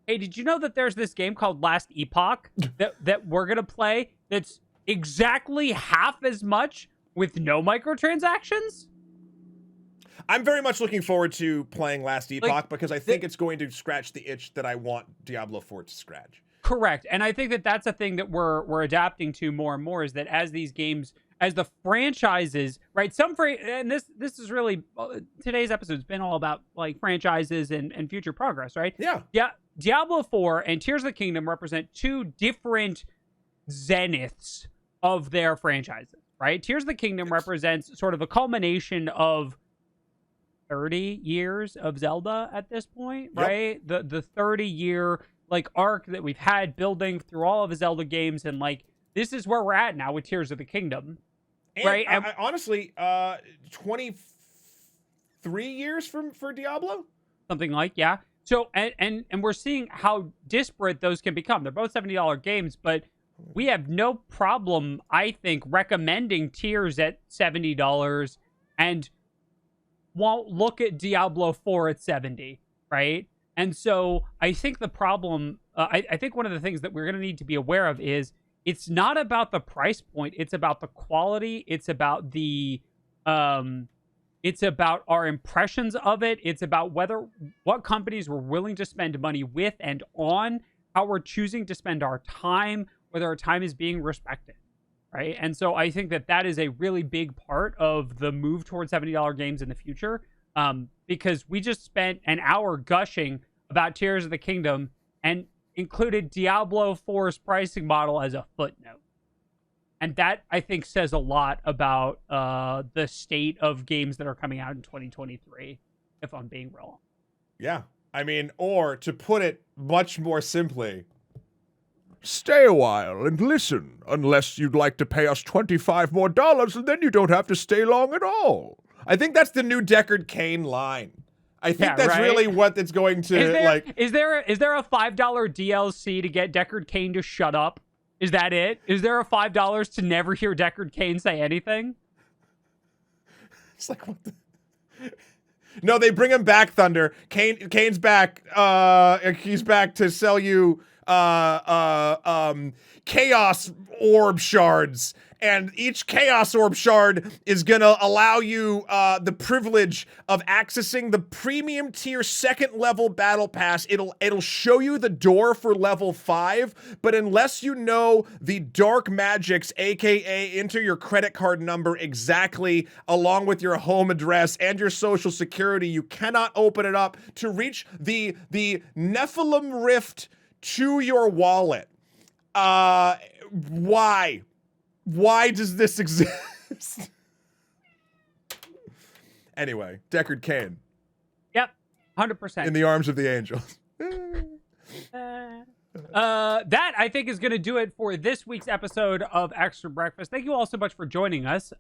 Hey, did you know that there's this game called Last Epoch that we're going to play that's exactly half as much with no microtransactions? I'm very much looking forward to playing Last Epoch because I think it's going to scratch the itch that I want Diablo 4 to scratch. Correct. And I think that that's a thing that we're adapting to more and more, is that as these games, as the franchises, right? And this is really, today's episode's been all about like franchises and future progress, right? Yeah. Yeah. Diablo 4 and Tears of the Kingdom represent two different zeniths of their franchises, right? Tears of the Kingdom represents sort of a culmination of 30 years of Zelda at this point, right? The 30-year like arc that we've had building through all of the Zelda games, and like this is where we're at now with Tears of the Kingdom. And right? Honestly, 23 years for Diablo? Something like, yeah. So, and we're seeing how disparate those can become. They're both $70 games, but we have no problem, I think, recommending Tears at $70 and won't look at Diablo 4 at 70, right? And so I think the problem, I think one of the things that we're going to need to be aware of is it's not about the price point. It's about the quality. It's about it's about our impressions of it. It's about what companies we're willing to spend money with and on, how we're choosing to spend our time, whether our time is being respected, right? And so I think that is a really big part of the move towards $70 games in the future, because we just spent an hour gushing about Tears of the Kingdom and included Diablo 4's pricing model as a footnote. And that, I think, says a lot about the state of games that are coming out in 2023, if I'm being real. Yeah. I mean, or to put it much more simply, stay a while and listen, unless you'd like to pay us $25 more, and then you don't have to stay long at all. I think that's the new Deckard Cain line. I think that's right? Really what it's going to, Is there a $5 DLC to get Deckard Cain to shut up? Is that it? Is there a $5 to never hear Deckard Cain say anything? It's like, what the... No, they bring him back, Thunder. Kane's back. He's back to sell you chaos orb shards. And each chaos orb shard is gonna allow you the privilege of accessing the premium tier 2nd level battle pass. It'll show you the door for level 5, but unless you know the dark magics, aka enter your credit card number exactly, along with your home address and your social security, you cannot open it up to reach the Nephilim rift to your wallet. Why? Why does this exist? Anyway, Deckard Cain. Yep, 100%. In the arms of the angels. That, I think, is going to do it for this week's episode of Extra Breakfast. Thank you all so much for joining us.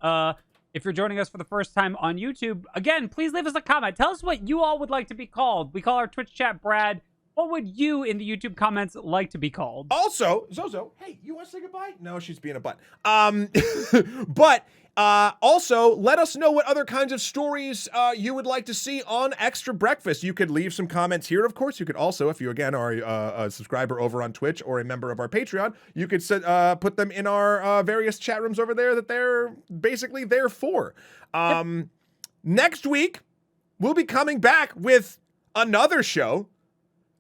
If you're joining us for the first time on YouTube, again, please leave us a comment. Tell us what you all would like to be called. We call our Twitch chat Brad. What would you in the YouTube comments like to be called? Also, Zozo, hey, you want to say goodbye? No, she's being a butt. But also, let us know what other kinds of stories you would like to see on Extra Breakfast. You could leave some comments here, of course. You could also, if you, again, are a subscriber over on Twitch or a member of our Patreon, you could put them in our various chat rooms over there that they're basically there for. Next week, we'll be coming back with another show.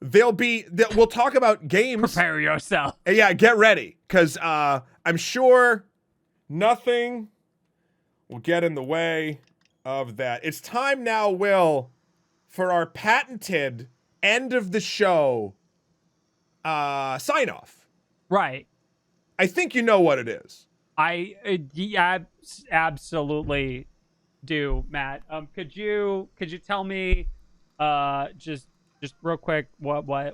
We'll talk about games. Prepare yourself. Yeah, get ready, because I'm sure nothing will get in the way of that. It's time now, Will, for our patented end of the show sign off. Right. I think you know what it is. I absolutely do, Matt. Could you tell me just real quick what I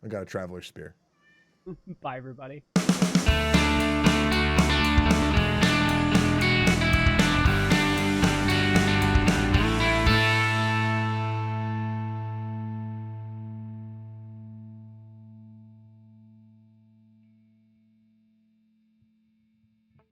got a traveler's spear. Bye everybody.